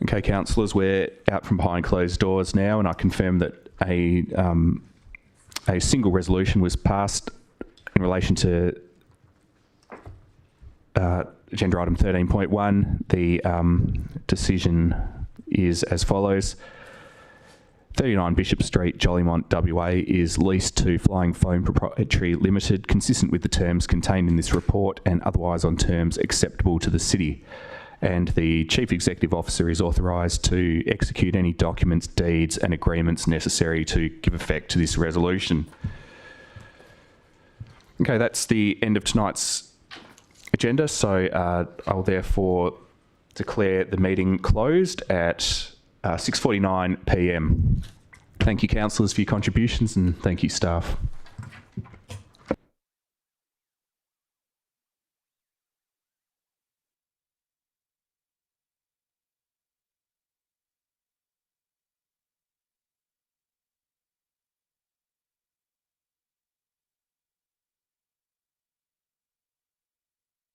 Okay, councillors, we're out from behind closed doors now, and I confirm that a single resolution was passed in relation to agenda item 13.1. The decision is as follows. 39 Bishop Street, Jolimont, WA is leased to Flying Foam Proprietary Limited, consistent with the terms contained in this report and otherwise on terms acceptable to the city. And the Chief Executive Officer is authorised to execute any documents, deeds and agreements necessary to give effect to this resolution. Okay, that's the end of tonight's agenda, so I'll therefore declare the meeting closed at 6:49 p.m. Thank you, councillors, for your contributions, and thank you, staff.